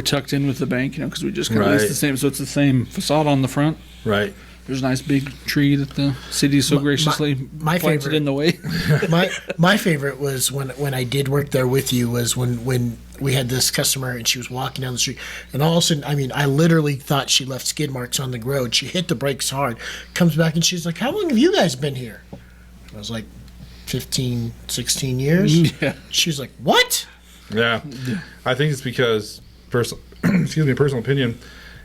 tucked in with the bank, because we just kind of lease the same. So it's the same facade on the front. Right. There's a nice big tree that the city so graciously planted in the way. my favorite was when I did work there with you was when we had this customer and she was walking down the street and all of a sudden, I mean, I literally thought she left skid marks on the road. She hit the brakes hard, comes back and she's like, "How long have you guys been here?" I was like, 15, 16 years. Yeah. She's like, "What?" Yeah. I think it's because personal opinion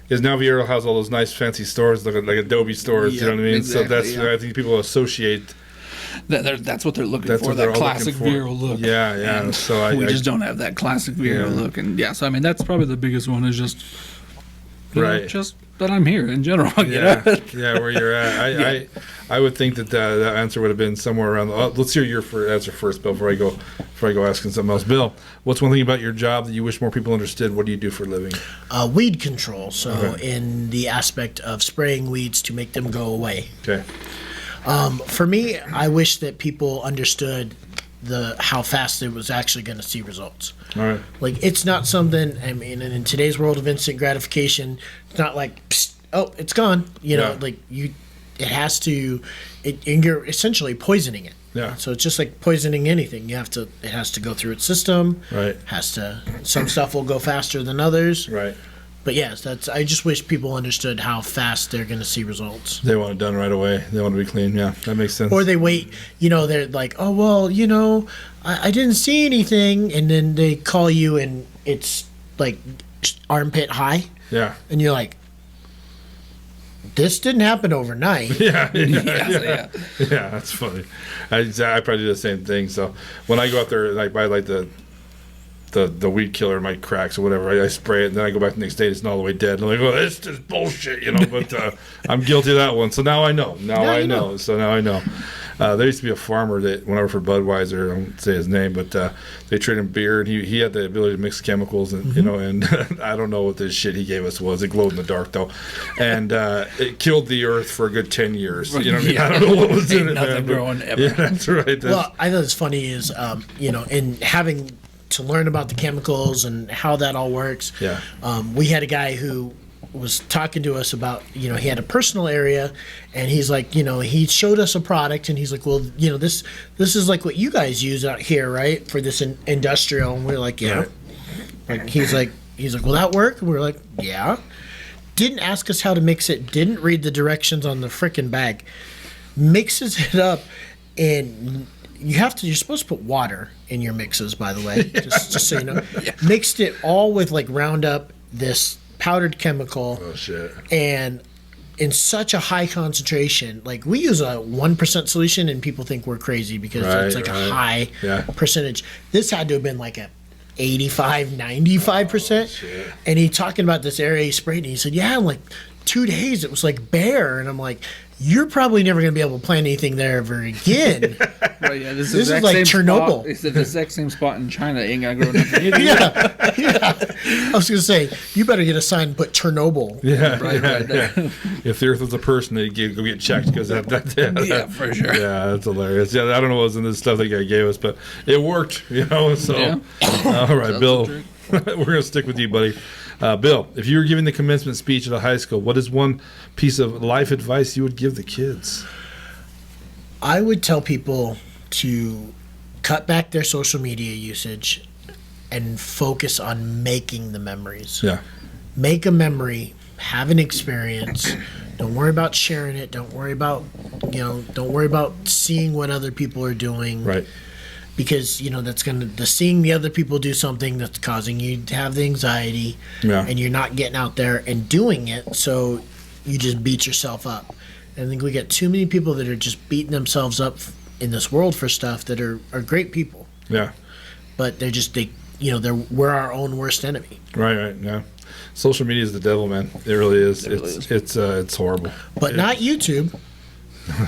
is now Viero has all those nice fancy stores like Adobe stores, you know what I mean? Exactly, so that's I think people associate that's what they're looking for, that classic Viero look. Yeah. And so we just don't have that classic Viero look, and so I mean that's probably the biggest one is just just that I'm here in general. Yeah, where you're at. I would think that answer would have been somewhere around. Let's hear your answer first, Bill, before I go asking something else. Bill, what's one thing about your job that you wish more people understood? What do you do for a living? Weed control. So in the aspect of spraying weeds to make them go away. Okay. For me, I wish that people understood how fast it was actually going to see results. All right. Like, it's not something, I mean, in today's world of instant gratification, it's not like, psst, oh, it's gone. It has to, and you're essentially poisoning it. Yeah. So it's just like poisoning anything. It has to go through its system. Right. Some stuff will go faster than others. Right. But yes, I just wish people understood how fast they're going to see results. They want it done right away. They want to be clean. Yeah, that makes sense. Or they wait, they're like, oh, well, I didn't see anything. And then they call you and it's like armpit high. Yeah. And you're like, this didn't happen overnight. Yeah, that's funny. I probably do the same thing. So when I go out there, like buy like the weed killer in my cracks or whatever, I spray it and then I go back the next day, it's not all the way dead. And I'm like, well, this is bullshit, but I'm guilty of that one. So now I know. So now I know. There used to be a farmer that went over for Budweiser. I won't say his name, but they traded him beer, and he had the ability to mix chemicals, and and I don't know what this shit he gave us was. It glowed in the dark though, and it killed the earth for a good 10 years. You know what I mean? I don't know what was in it. Nothing growing ever. Yeah, that's right. Well, I thought it's funny is, in having to learn about the chemicals and how that all works. Yeah. We had a guy who was talking to us about, he had a personal area, and he's like, he showed us a product, and he's like, well, this is like what you guys use out here, right? For this industrial. And we're like, yeah. Right. Like, he's like, will that work? And we're like, yeah. Didn't ask us how to mix it. Didn't read the directions on the frickin' bag. Mixes it up, and you're supposed to put water in your mixes, by the way, just so you know. Yeah. Mixed it all with like Roundup, this powdered chemical. Oh shit. And in such a high concentration, like we use a 1% solution, and people think we're crazy because it's like a high percentage. This had to have been like a 85, 95%. And he talking about this area he sprayed, and he said, yeah, in like 2 days it was like bare. And I'm like, you're probably never going to be able to plant anything there ever again. Right, yeah, this is like Chernobyl. It's the exact same spot in China. Ain't gonna grow nothing. Yeah. I was going to say, you better get a sign and put Chernobyl. Yeah, right there. If the Earth was a person, they'd go get checked because that yeah, for sure. Yeah, that's hilarious. Yeah, I don't know what was in this stuff that guy gave us, but it worked. So yeah. All right, Bill, we're gonna stick with you, buddy. Bill, if you were giving the commencement speech at a high school, what is one piece of life advice you would give the kids? I would tell people to cut back their social media usage and focus on making the memories. Yeah. Make a memory, have an experience. Don't worry about sharing it. Don't worry about, don't worry about seeing what other people are doing. Right. Because, that's seeing the other people do something that's causing you to have the anxiety, and you're not getting out there and doing it, so you just beat yourself up. And I think we get too many people that are just beating themselves up in this world for stuff that are great people. Yeah. But we're our own worst enemy. Right, yeah. Social media is the devil, man. It really is. It's horrible. But not YouTube.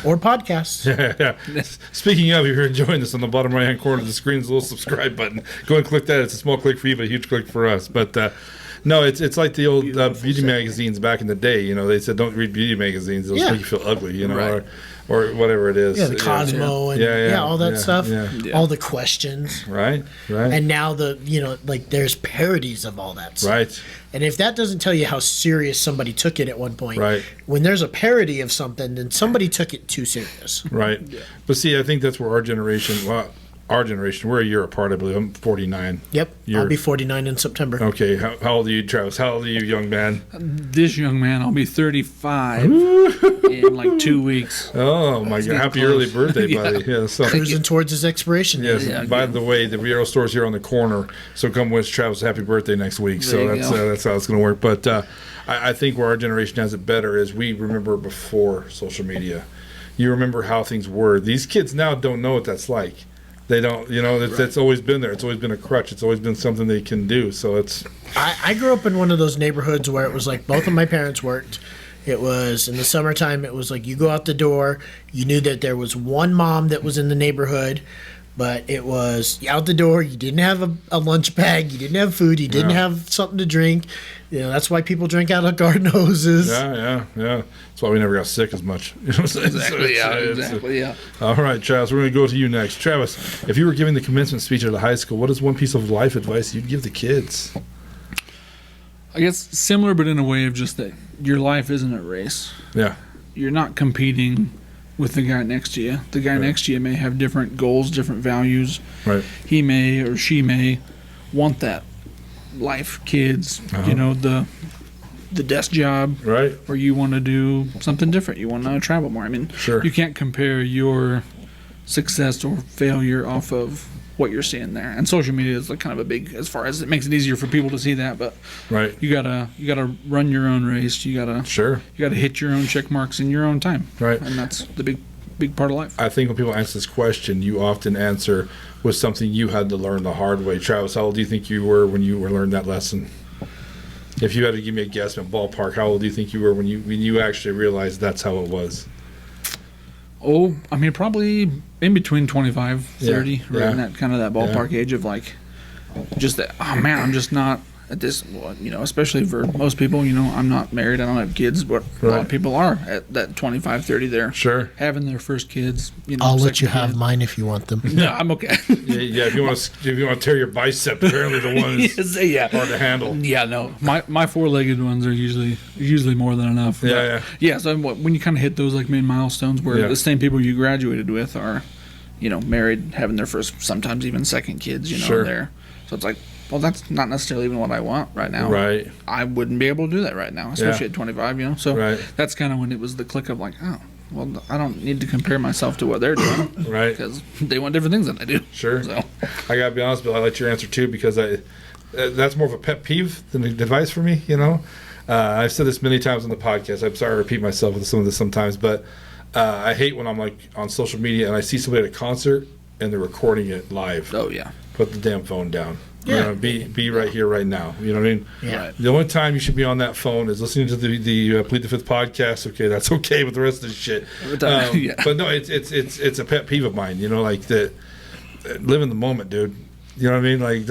Or podcasts. Yeah. Speaking of, if you're enjoying this, on the bottom right-hand corner of the screen is a little subscribe button. Go and click that. It's a small click for you, but a huge click for us. But no, it's like the old beauty magazines back in the day. They said don't read beauty magazines; it'll make you feel ugly. Right. or whatever it is. Yeah, the Cosmo and all that stuff. Yeah. All the questions. Right. And now there's parodies of all that stuff. Right. And if that doesn't tell you how serious somebody took it at one point, right. When there's a parody of something, then somebody took it too serious. Right. Yeah. But see, I think that's where our generation, we're a year apart, I believe. I'm 49. Yep. I'll be 49 in September. Okay. How old are you, Travis? How old are you, young man? This young man, I'll be 35 in like 2 weeks. Oh, my God. Happy early birthday, buddy. Yeah. So cruising towards his expiration date. Yes. Yeah, by the way, the Riero store's here on the corner, so come wish Travis a happy birthday next week. So that's how it's going to work. But I think where our generation has it better is we remember before social media. You remember how things were. These kids now don't know what that's like. They don't, that's always been there. It's always been a crutch. It's always been something they can do. So it's. I grew up in one of those neighborhoods where it was like both of my parents worked. It was in the summertime. It was like you go out the door. You knew that there was one mom that was in the neighborhood, but it was out the door. You didn't have a lunch bag. You didn't have food. You didn't have something to drink. That's why people drink out of garden hoses. Yeah. That's why we never got sick as much. Exactly. Yeah. All right, Travis, we're going to go to you next. Travis, if you were giving the commencement speech at a high school, what is one piece of life advice you'd give the kids? I guess similar, but in a way of just that your life isn't a race. Yeah. You're not competing with the guy next to you. The guy next to you may have different goals, different values. Right. He may or she may want that life, kids, the desk job, right? Or you want to do something different. You want to travel more. I mean, sure. You can't compare your success or failure off of what you're seeing there. And social media is like kind of a big, as far as it makes it easier for people to see that. But right, you gotta run your own race. You gotta hit your own check marks in your own time. Right, and that's the big part of life. I think when people answer this question, you often answer with something you had to learn the hard way. Travis, how old do you think you were when you learned that lesson? If you had to give me a guess, ballpark, how old do you think you were when you actually realized that's how it was? Oh, I mean, probably in between 25, 30, Yeah, right yeah. in that kind of that ballpark age of like, just that. Oh man, I'm just not at this. Well, especially for most people, I'm not married. I don't have kids, but a lot of people are at that 25, 30 there. Sure. Having their first kids. I'll let you second have kid. mine if you want them. No, I'm okay. Yeah, if you want to tear your bicep, apparently the one is yeah. hard to handle. Yeah, no, my four-legged ones are usually more than enough. Yeah, yeah. So when you kind of hit those like main milestones, where Yeah. the same people you graduated with are, married, having their first, sometimes even second kids, Sure. there. So it's like, well, that's not necessarily even what I want right now. Right. I wouldn't be able to do that right now, especially Yeah. at 25. So Right. that's kind of when it was the click of like, oh, well, I don't need to compare myself to what they're doing, Right. Because they want different things than I do. Sure. So I gotta be honest, Bill. I like your answer too because that's more of a pet peeve than a device for me. I've said this many times on the podcast. I'm sorry to repeat myself with some of this sometimes, but I hate when I'm like on social media and I see somebody at a concert and they're recording it live. oh yeah, Put the damn phone down. Yeah. Be right here, right now. You know what I mean? Yeah. Right. The only time you should be on that phone is listening to the Plead the Fifth podcast. Okay, that's okay, but the rest of the shit. Yeah. But no, it's a pet peeve of mine. Like that. Live in the moment, dude. You know what I mean? Like,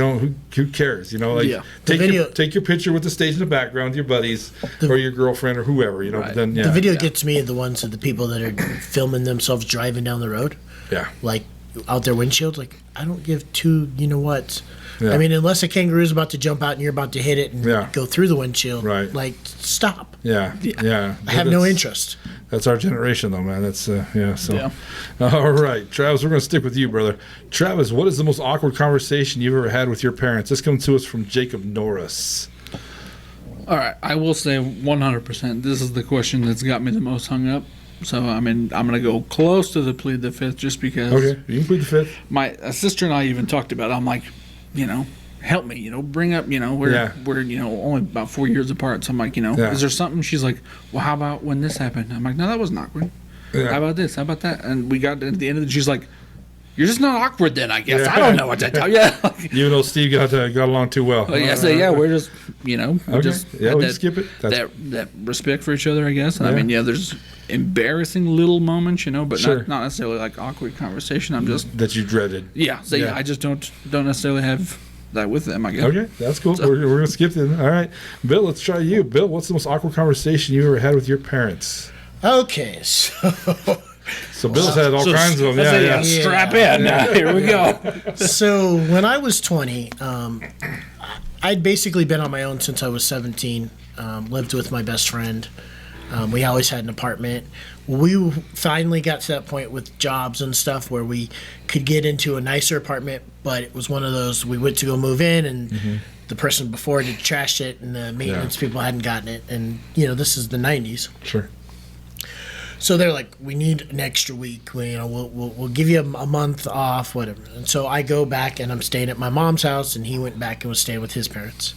who cares? Yeah. Take your picture with the stage in the background, your buddies or your girlfriend or whoever. Right. But then The video gets me the ones of the people that are filming themselves driving down the road, Yeah. like out their windshield. Like, I don't give two, what. Yeah. I mean, unless a kangaroo's about to jump out and you're about to hit it and Yeah. go through the windshield, Right. like, stop. Yeah. I have no interest. That's our generation, though, man. That's So, Yeah. all right, Travis, we're going to stick with you, brother. Travis, what is the most awkward conversation you've ever had with your parents? This comes to us from Jacob Norris. All right, I will say 100%. This is the question that's got me the most hung up. So I mean, I'm gonna go close to the Plead the Fifth just because. Okay, you can plead the fifth. My sister and I even talked about it. I'm like, help me, bring up, we're Yeah. only about 4 years apart. So I'm like, Yeah. is there something? She's like, well, how about when this happened? I'm like, no, that wasn't awkward. Yeah. How about this? How about that? And we got at the end of it. She's like, you're just not awkward then, I guess. Yeah. I don't know what to tell you. You and Steve got along too well. Yeah, so yeah, we're just, Okay. just Yeah, had we can skip it. that respect for each other, I guess. And I Yeah. mean, there's embarrassing little moments, but Sure. not necessarily like awkward conversation. I'm just, that you dreaded. yeah, I just don't necessarily have that with them, I guess. Okay, that's cool. We're going to skip it. All right. Bill, let's try you. Bill, what's the most awkward conversation you ever had with your parents? Okay, so So Bill's had all kinds of them. Yeah. Strap in. Here we go. so when I was 20, I'd basically been on my own since I was 17. Lived with my best friend. We always had an apartment. We finally got to that point with jobs and stuff where we could get into a nicer apartment, but it was one of those we went to go move in and the person before had trashed it and the maintenance people hadn't gotten it. And, this is the 90s. Sure. So they're like, we need an extra week. We'll give you a month off, whatever. And so I go back and I'm staying at my mom's house, and he went back and was staying with his parents.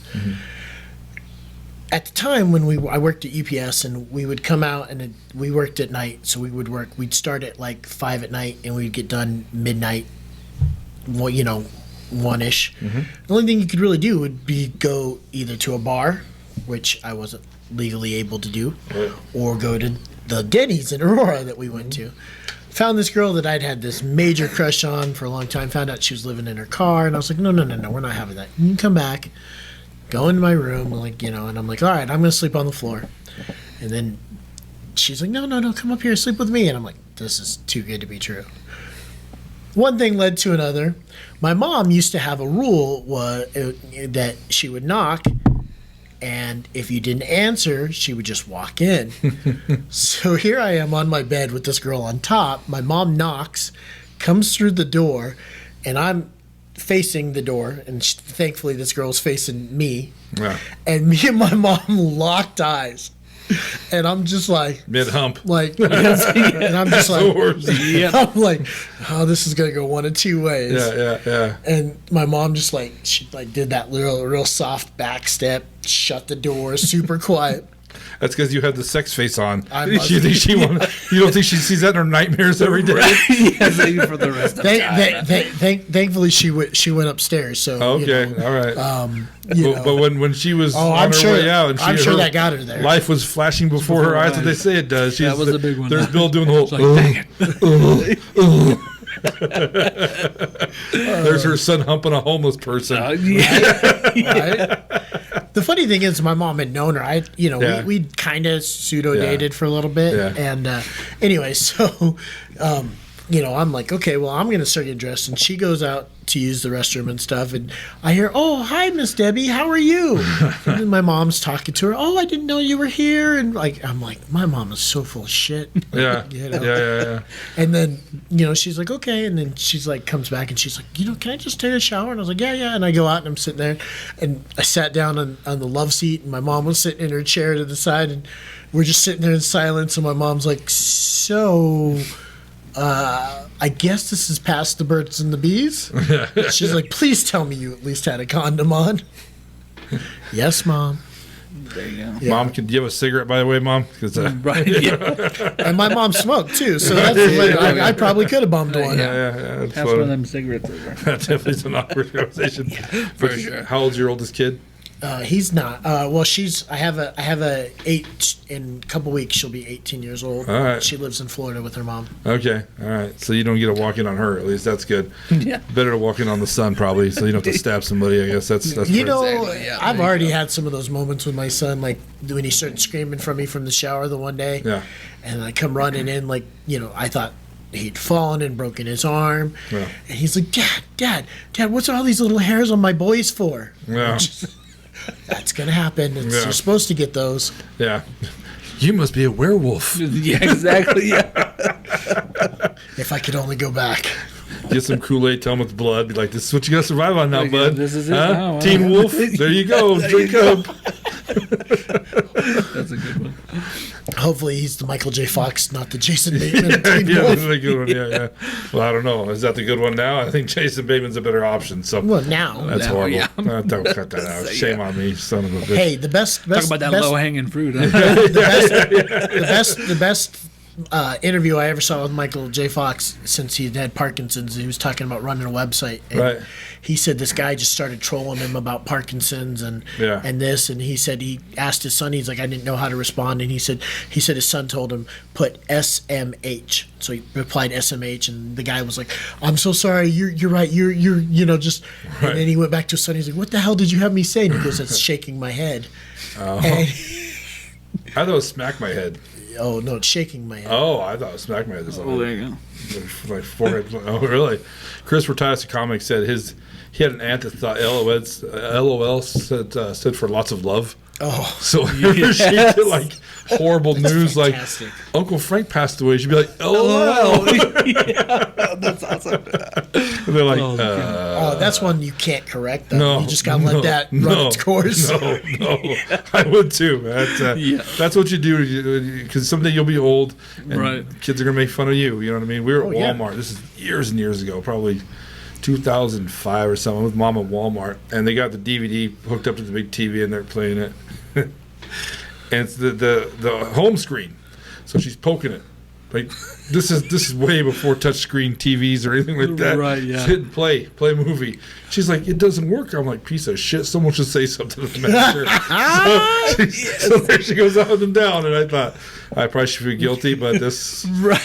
At the time when I worked at UPS, and we would come out and we worked at night, so we would work. We'd start at like 5 at night, and we'd get done midnight. 1-ish. The only thing you could really do would be go either to a bar, which I wasn't legally able to do, or go to the Denny's in Aurora that we went to. Found this girl that I'd had this major crush on for a long time. Found out she was living in her car, and I was like, no, we're not having that. You can come back, go into my room, and I'm like, all right, I'm gonna sleep on the floor. And then she's like, no, come up here, sleep with me. And I'm like, this is too good to be true. One thing led to another. My mom used to have a rule that she would knock, and if you didn't answer, she would just walk in. So here I am on my bed with this girl on top. My mom knocks, comes through the door, and I'm facing the door. And thankfully, this girl's facing me. Yeah. And me and my mom locked eyes. And I'm just like Mid-hump. and I'm just like, Yep. I'm like, oh, this is gonna go one of two ways. Yeah. And my mom she did that real soft back step, shut the door, super quiet. That's because you have the sex face on. I You must think be. she want? You don't think she sees that in her nightmares every day? Yes, for the rest of time. Thankfully, she went upstairs. So Okay, all right. But when she was on I'm her sure. way out, and I'm sure that got her there. life was flashing before her eyes, what they say it does. That was the big one. There's Bill doing the whole. Dang it. There's her son humping a homeless person. Right? The funny thing is, my mom had known her. Yeah. We kind of pseudo dated for a little bit, Yeah. and anyway, so I'm like, okay, well, I'm gonna start getting dressed, and she goes out to use the restroom and stuff, and I hear, oh, hi, Miss Debbie, how are you? And then my mom's talking to her. Oh, I didn't know you were here, and I'm like, my mom is so full of shit. Yeah. know? Yeah. And then, she's like, okay. And then she's like, comes back and she's like, can I just take a shower? And I was like, yeah. And I go out and I'm sitting there and I sat down on the love seat and my mom was sitting in her chair to the side and we're just sitting there in silence. And my mom's like, so, I guess this is past the birds and the bees. She's like, please tell me you at least had a condom on. Yes, Mom. There you go. Yeah. Mom, do you have a cigarette, by the way, Mom? 'Cause, Right. Yeah. And my mom smoked too, so that's I probably could have bummed one. yeah. That's Pass one of them cigarettes over. That definitely is an awkward conversation. For sure. How old's your oldest kid? He's not. Well, I have a 8 in a couple weeks. She'll be 18 years old. All right. She lives in Florida with her mom. Okay, all right. So you don't get to walk in on her. At least that's good. Yeah. Better to walk in on the son, probably, so you don't have to stab somebody. I guess that's. You know, Exactly, yeah, I've there you already had some of those moments with my son, like when he started screaming from me from the shower the one day. Yeah. And I come running in, like, I thought he'd fallen and broken his arm. Yeah. And he's like, Dad, what's all these little hairs on my boys for? Yeah. That's going to happen. Yeah. You're supposed to get those. Yeah. You must be a werewolf. Yeah, exactly. Yeah. If I could only go back. Get some Kool-Aid, tell them it's blood. Be like, this is what you got to survive on now, Like, bud. this is it Huh? now, huh? Teen Wolf. There you go. Drink up. That's a good one. Hopefully he's the Michael J. Fox, not the Jason Bateman. Yeah, that's a good one. Yeah. Well, I don't know. Is that the good one now? I think Jason Bateman's a better option. So Well, now. that's Now, horrible. yeah. Don't cut that out. So, Shame yeah. on me, son of a bitch. Hey, the best Talk about that best, low hanging fruit. Huh? the best interview I ever saw with Michael J. Fox since he had Parkinson's. He was talking about running a website. And Right. He said this guy just started trolling him about Parkinson's and Yeah. this, and he said he asked his son. He's like, I didn't know how to respond, and he said his son told him put SMH. So he replied SMH, and the guy was like, I'm so sorry. You're right. You're just. Right. And then he went back to his son. He's like, what the hell did you have me say? And he goes, it's shaking my head. And, I thought it was smack my head. oh no, it's shaking my head. Oh, I thought it was smack my head. Oh, there you go. Like forehead. Oh, really? Chris Retias, a comic, said he had an aunt that thought LOL stood for lots of love. Oh. So whenever she did like horrible news, fantastic. like Uncle Frank passed away, she'd be like, LOL. That's awesome. And they're like, Oh, that's one you can't correct, though. no, You just gotta let that run its course. No, I would too. That's what you do because someday you'll be old and Right. kids are gonna make fun of you. You know what I mean? We were at yeah. Walmart. This is years and years ago, probably 2005 or something, with Mom at Walmart, and they got the DVD hooked up to the big TV and they're playing it, and it's the home screen, so she's poking it. Like this is way before touchscreen TVs or anything like that. Right, yeah. Hit play movie. She's like, it doesn't work. I'm like, piece of shit. Someone should say something to the manager. So there she goes up and down, and I thought I probably should feel guilty, but this. Right.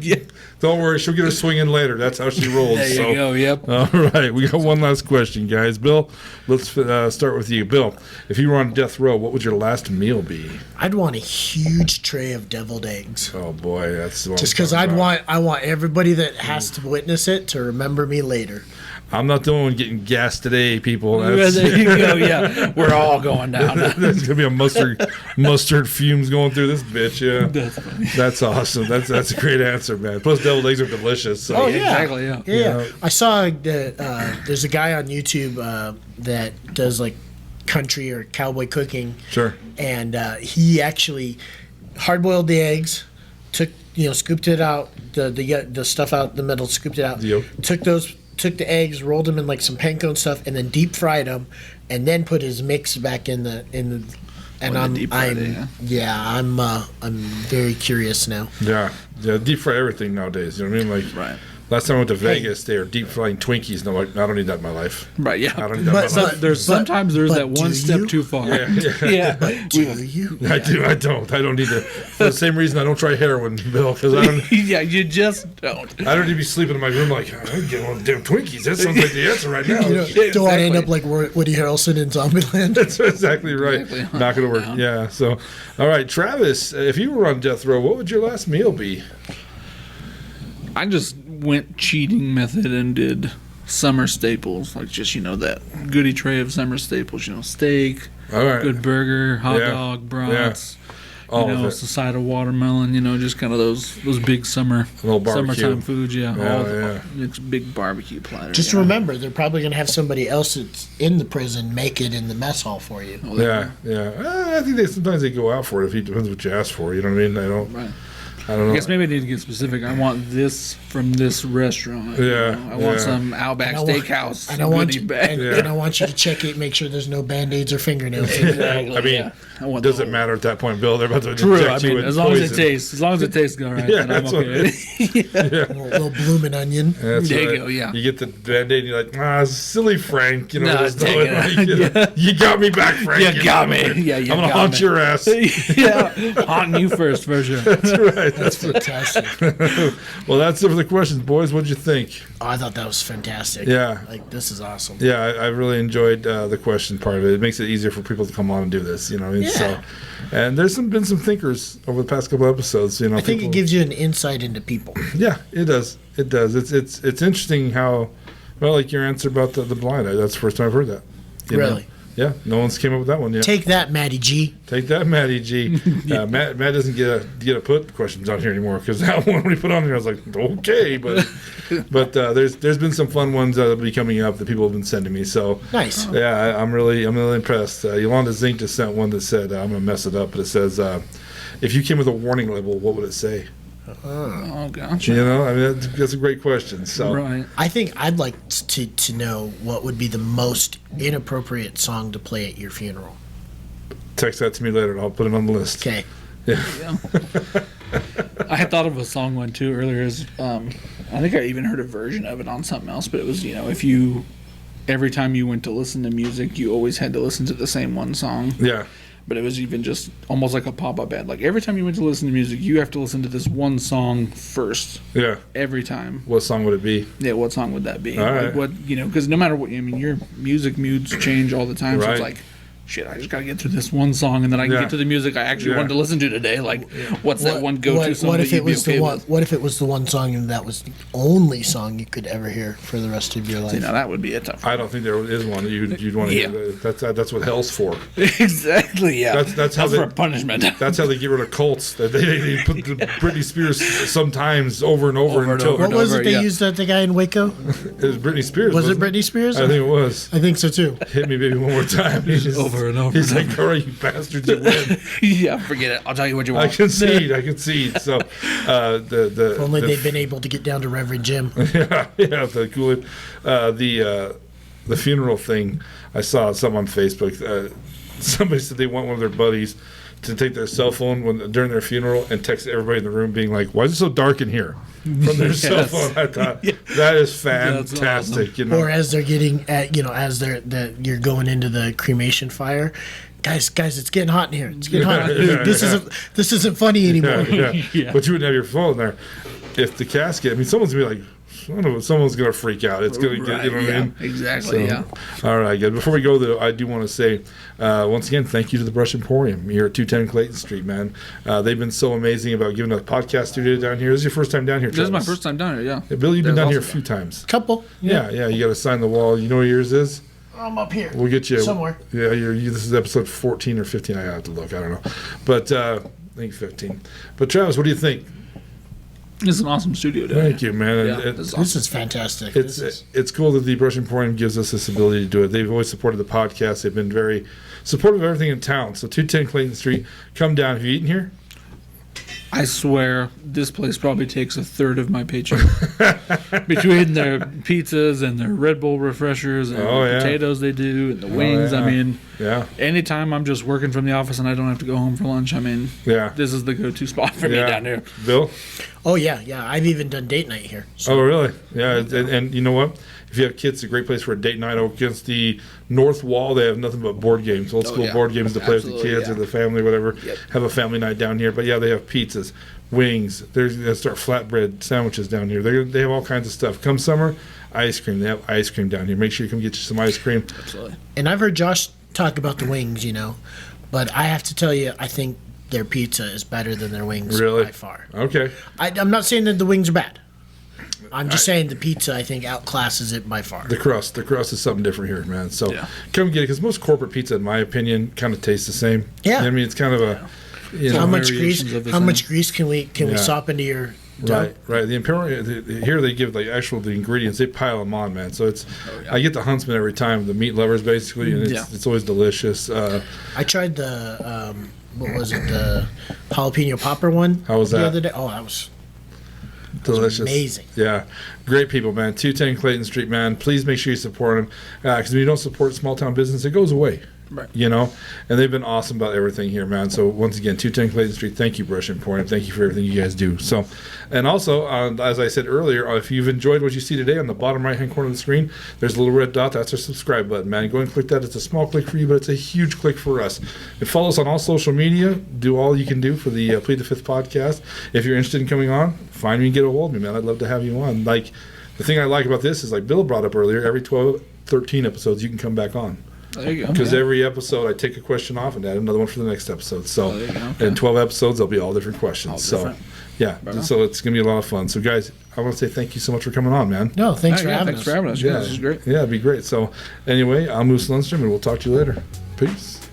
Yeah. Don't worry, she'll get her swing in later. That's how she rolls. There you so. go. Yep. All right, we got one last question, guys. Bill, let's start with you. Bill, if you were on death row, what would your last meal be? I'd want a huge tray of deviled eggs. Oh boy, that's the one Just I'm because talking about. I want everybody that has to witness it to remember me later. I'm not the only one getting gassed today, people. There That's, you go. Yeah. We're all going down. there's gonna be a mustard fumes going through this bitch. Yeah, That's funny. that's awesome. That's a great answer, man. Plus, deviled eggs are delicious. So. Oh, Yeah, yeah. exactly, yeah. Yeah. I saw that there's a guy on YouTube that does like country or cowboy cooking. Sure. And he actually hard-boiled the eggs, scooped it out, the stuff out the middle, scooped it out. Yep. Took the eggs, rolled them in like some panko and stuff, and then deep fried them, and then put his mix back in the And Or the deep fried it, I'm very curious now. Yeah, deep fry everything nowadays. You know what I mean? Like, Right. last time I went to Vegas, they were deep frying Twinkies, and I'm like, I don't need that in my life. Right, yeah. I don't need that in my life. Sometimes there's but that one do step you? too far. Yeah. Do you? I do. I don't need to. For the same reason I don't try heroin, Bill, because I don't. Yeah, you just don't. I don't need to be sleeping in my room like, I'm getting one of the damn Twinkies. That sounds like the answer right now. You know, don't want to end up like Woody Harrelson in Zombieland. That's exactly right. Exactly. Not going to work. Yeah. So, all right, Travis, if you were on death row, what would your last meal be? I just went cheating method and did summer staples, like just that goodie tray of summer staples. Steak, All right. good burger, hot Yeah. dog, brats. All of A it. side of watermelon. Just kind of those big little barbecue. summertime foods. Yeah, Yeah, it's a big barbecue platter. Just remember, they're probably going to have somebody else that's in the prison make it in the mess hall for you. Yeah. I think sometimes they go out for it. It depends what you ask for. You know what I mean? Right. I don't know. I guess maybe I need to get specific. I want this from this restaurant. Yeah, I want yeah. some Outback And I want- Steakhouse. And I want goodie you, bag. and I want you to check it, make sure there's no band-aids or fingernails. Exactly, I mean, yeah. I want doesn't the- matter at that point, Bill. They're about to True. inject I you mean, with as long poison. as it tastes all right, Yeah, then I'm that's what okay. it A little blooming onion. That's There you right. go, yeah. You get the Band-Aid and you're like, silly Frank. No, just take knowing, it. like, you got me back, Frank. You got me. Yeah, I'm you going to got haunt me. your ass. Yeah, haunting you first for sure. That's right. That's fantastic. Well, that's it for the questions, boys. What'd you think? Oh, I thought that was fantastic. Yeah. Like, this is awesome. Yeah, I really enjoyed the question part of it. It makes it easier for people to come on and do this, Yeah. So, and there's been some thinkers over the past couple episodes, I think it gives you an insight into people. Yeah, it does. It does. It's interesting how, well, like your answer about the blind eye. That's the first time I've heard that. You know? Really? Yeah, no one's came up with that one yet. Take that, Matty G. Take that, Matty G. Matt doesn't get to put questions on here anymore because that one when he put on here, I was like, okay, but there's been some fun ones that'll be coming up that people have been sending me. So Nice. yeah, I'm really impressed. Yolanda Zink just sent one that said, I'm gonna mess it up, but it says, if you came with a warning label, what would it say? Oh gosh. You know, I mean that's a great question. So Right. I think I'd like to know what would be the most inappropriate song to play at your funeral. text that to me later, and I'll put it on the list. Okay. Yeah. I had thought of a song one too earlier. I think I even heard a version of it on something else, but it was if you every time you went to listen to music, you always had to listen to the same one song. Yeah. But it was even just almost like a pop-up ad. Like every time you went to listen to music, you have to listen to this one song first. Yeah. Every time. What song would it be? Yeah, what song would that be? All right. Like what because no matter what, your music moods change all the time. So it's Right. like, shit, I just gotta get through this one song, and then I can Yeah. get to the music I actually Yeah. wanted to listen to today. Like, what's that one go-to song What that if you'd it be was okay the one? with? What if it was the one song and that was the only song you could ever hear for the rest of your life? See, now that would be a tough. I don't think there is one that you'd want to Yeah. hear. That's what hell's for. Exactly. Yeah. That's how for they- a punishment. That's how they get rid of cults. They put the Britney Spears sometimes over and over, Over and until over What and was over, it they yeah. used at the guy in Waco? it was Britney Spears. Was it wasn't Britney Spears? I think it was. I think so too. Hit me, baby, one more time. He's just, Over and over He's and like, all right, you bastards, you win. Yeah, forget it. I'll tell you what you I want. concede. So, the If only the- they'd been able to get down to Reverend Jim. yeah, the cool. The funeral thing. I saw something on Facebook. Somebody said they want one of their buddies to take their cell phone during their funeral and text everybody in the room, being like, "Why is it so dark in here?" From their cell Yes. phone. I thought that is That's fantastic. awesome. You know, Or as they're getting at, you're going into the cremation fire. Guys, it's getting hot in here. It's getting hot. Yeah, This isn't funny anymore. yeah. Yeah. But you wouldn't have your phone there. If the casket, I mean, someone's gonna be like, someone's gonna freak out. It's gonna get, you know what I yeah, mean? exactly. So, all right, good. Before we go, though, I do want to say, once again, thank you to the Brush Emporium here at 210 Clayton Street, man. They've been so amazing about giving us a podcast studio down here. This is your first time down here, This is my Travis. first time down here. Yeah. Yeah, Bill, you've been That down was here a awesome. few times. Couple. Yeah. You got to sign the wall. You know where yours is? I'm up here. We'll get you Somewhere. Yeah, this is episode 14 or 15. I have to look. I don't know, but I think 15. But Travis, what do you think? It's an awesome studio down Thank here. you, man. Yeah, And this is This is fantastic. it's cool that the Brush Emporium gives us this ability to do it. They've always supported the podcast. They've been very supportive of everything in town. So 210 Clayton Street, come down. Have you eaten here? I swear, this place probably takes a third of my paycheck between their pizzas and their Red Bull refreshers and the potatoes they do and the wings. I mean, anytime I'm just working from the office and I don't have to go home for lunch, I mean, this is the go-to spot for me down here. Bill? Oh, yeah. I've even done date night here. So. Oh, really? Yeah, and you know what? If you have kids, it's a great place for a date night. Against the north wall, they have nothing but board games, old school board games to play with the kids or the family, whatever. Have a family night down here. But, they have pizzas, wings. They start flatbread sandwiches down here. They have all kinds of stuff. Come summer, ice cream. They have ice cream down here. Make sure you come get you some ice cream. Absolutely. And I've heard Josh talk about the wings, but I have to tell you, I think their pizza is better than their wings by far. Okay. I'm not saying that the wings are bad. I'm just saying the pizza, I think, outclasses it by far. The crust is something different here, man. So come get it, because most corporate pizza, in my opinion, kind of tastes the same. Yeah. I mean, it's kind of a how much grease can we sop into your dough? Right. The Imperial here, they give the ingredients. They pile them on, man. So it's I get the Huntsman every time, the meat lovers basically, and it's always delicious. I tried the what was it, the jalapeno popper one? How was that? The other day? Oh, that was delicious. Amazing. Yeah. Great people, man. 210 Clayton Street, man. Please make sure you support them. Because when you don't support small town business, it goes away. Right. And they've been awesome about everything here, man. So once again, 210 Clayton Street, thank you, Brush Emporium. Thank you for everything you guys do. So, and also, as I said earlier, if you've enjoyed what you see today, on the bottom right-hand corner of the screen, there's a little red dot. That's our subscribe button, man. Go and click that. It's a small click for you, but it's a huge click for us. And follow us on all social media. Do all you can do for the Plead the Fifth podcast. If you're interested in coming on, find me and get a hold of me, man. I'd love to have you on. The thing I like about this is, like Bill brought up earlier, every 12, 13 episodes, you can come back on. There you go. Because every episode, I take a question off and add another one for the next episode. So, in 12 episodes, there'll be all different questions. So it's going to be a lot of fun. So, guys, I want to say thank you so much for coming on, man. No, thanks for having us. Yeah, this is great. Yeah, it'd be great. So, anyway, I'm Moose Lundstrom, and we'll talk to you later. Peace.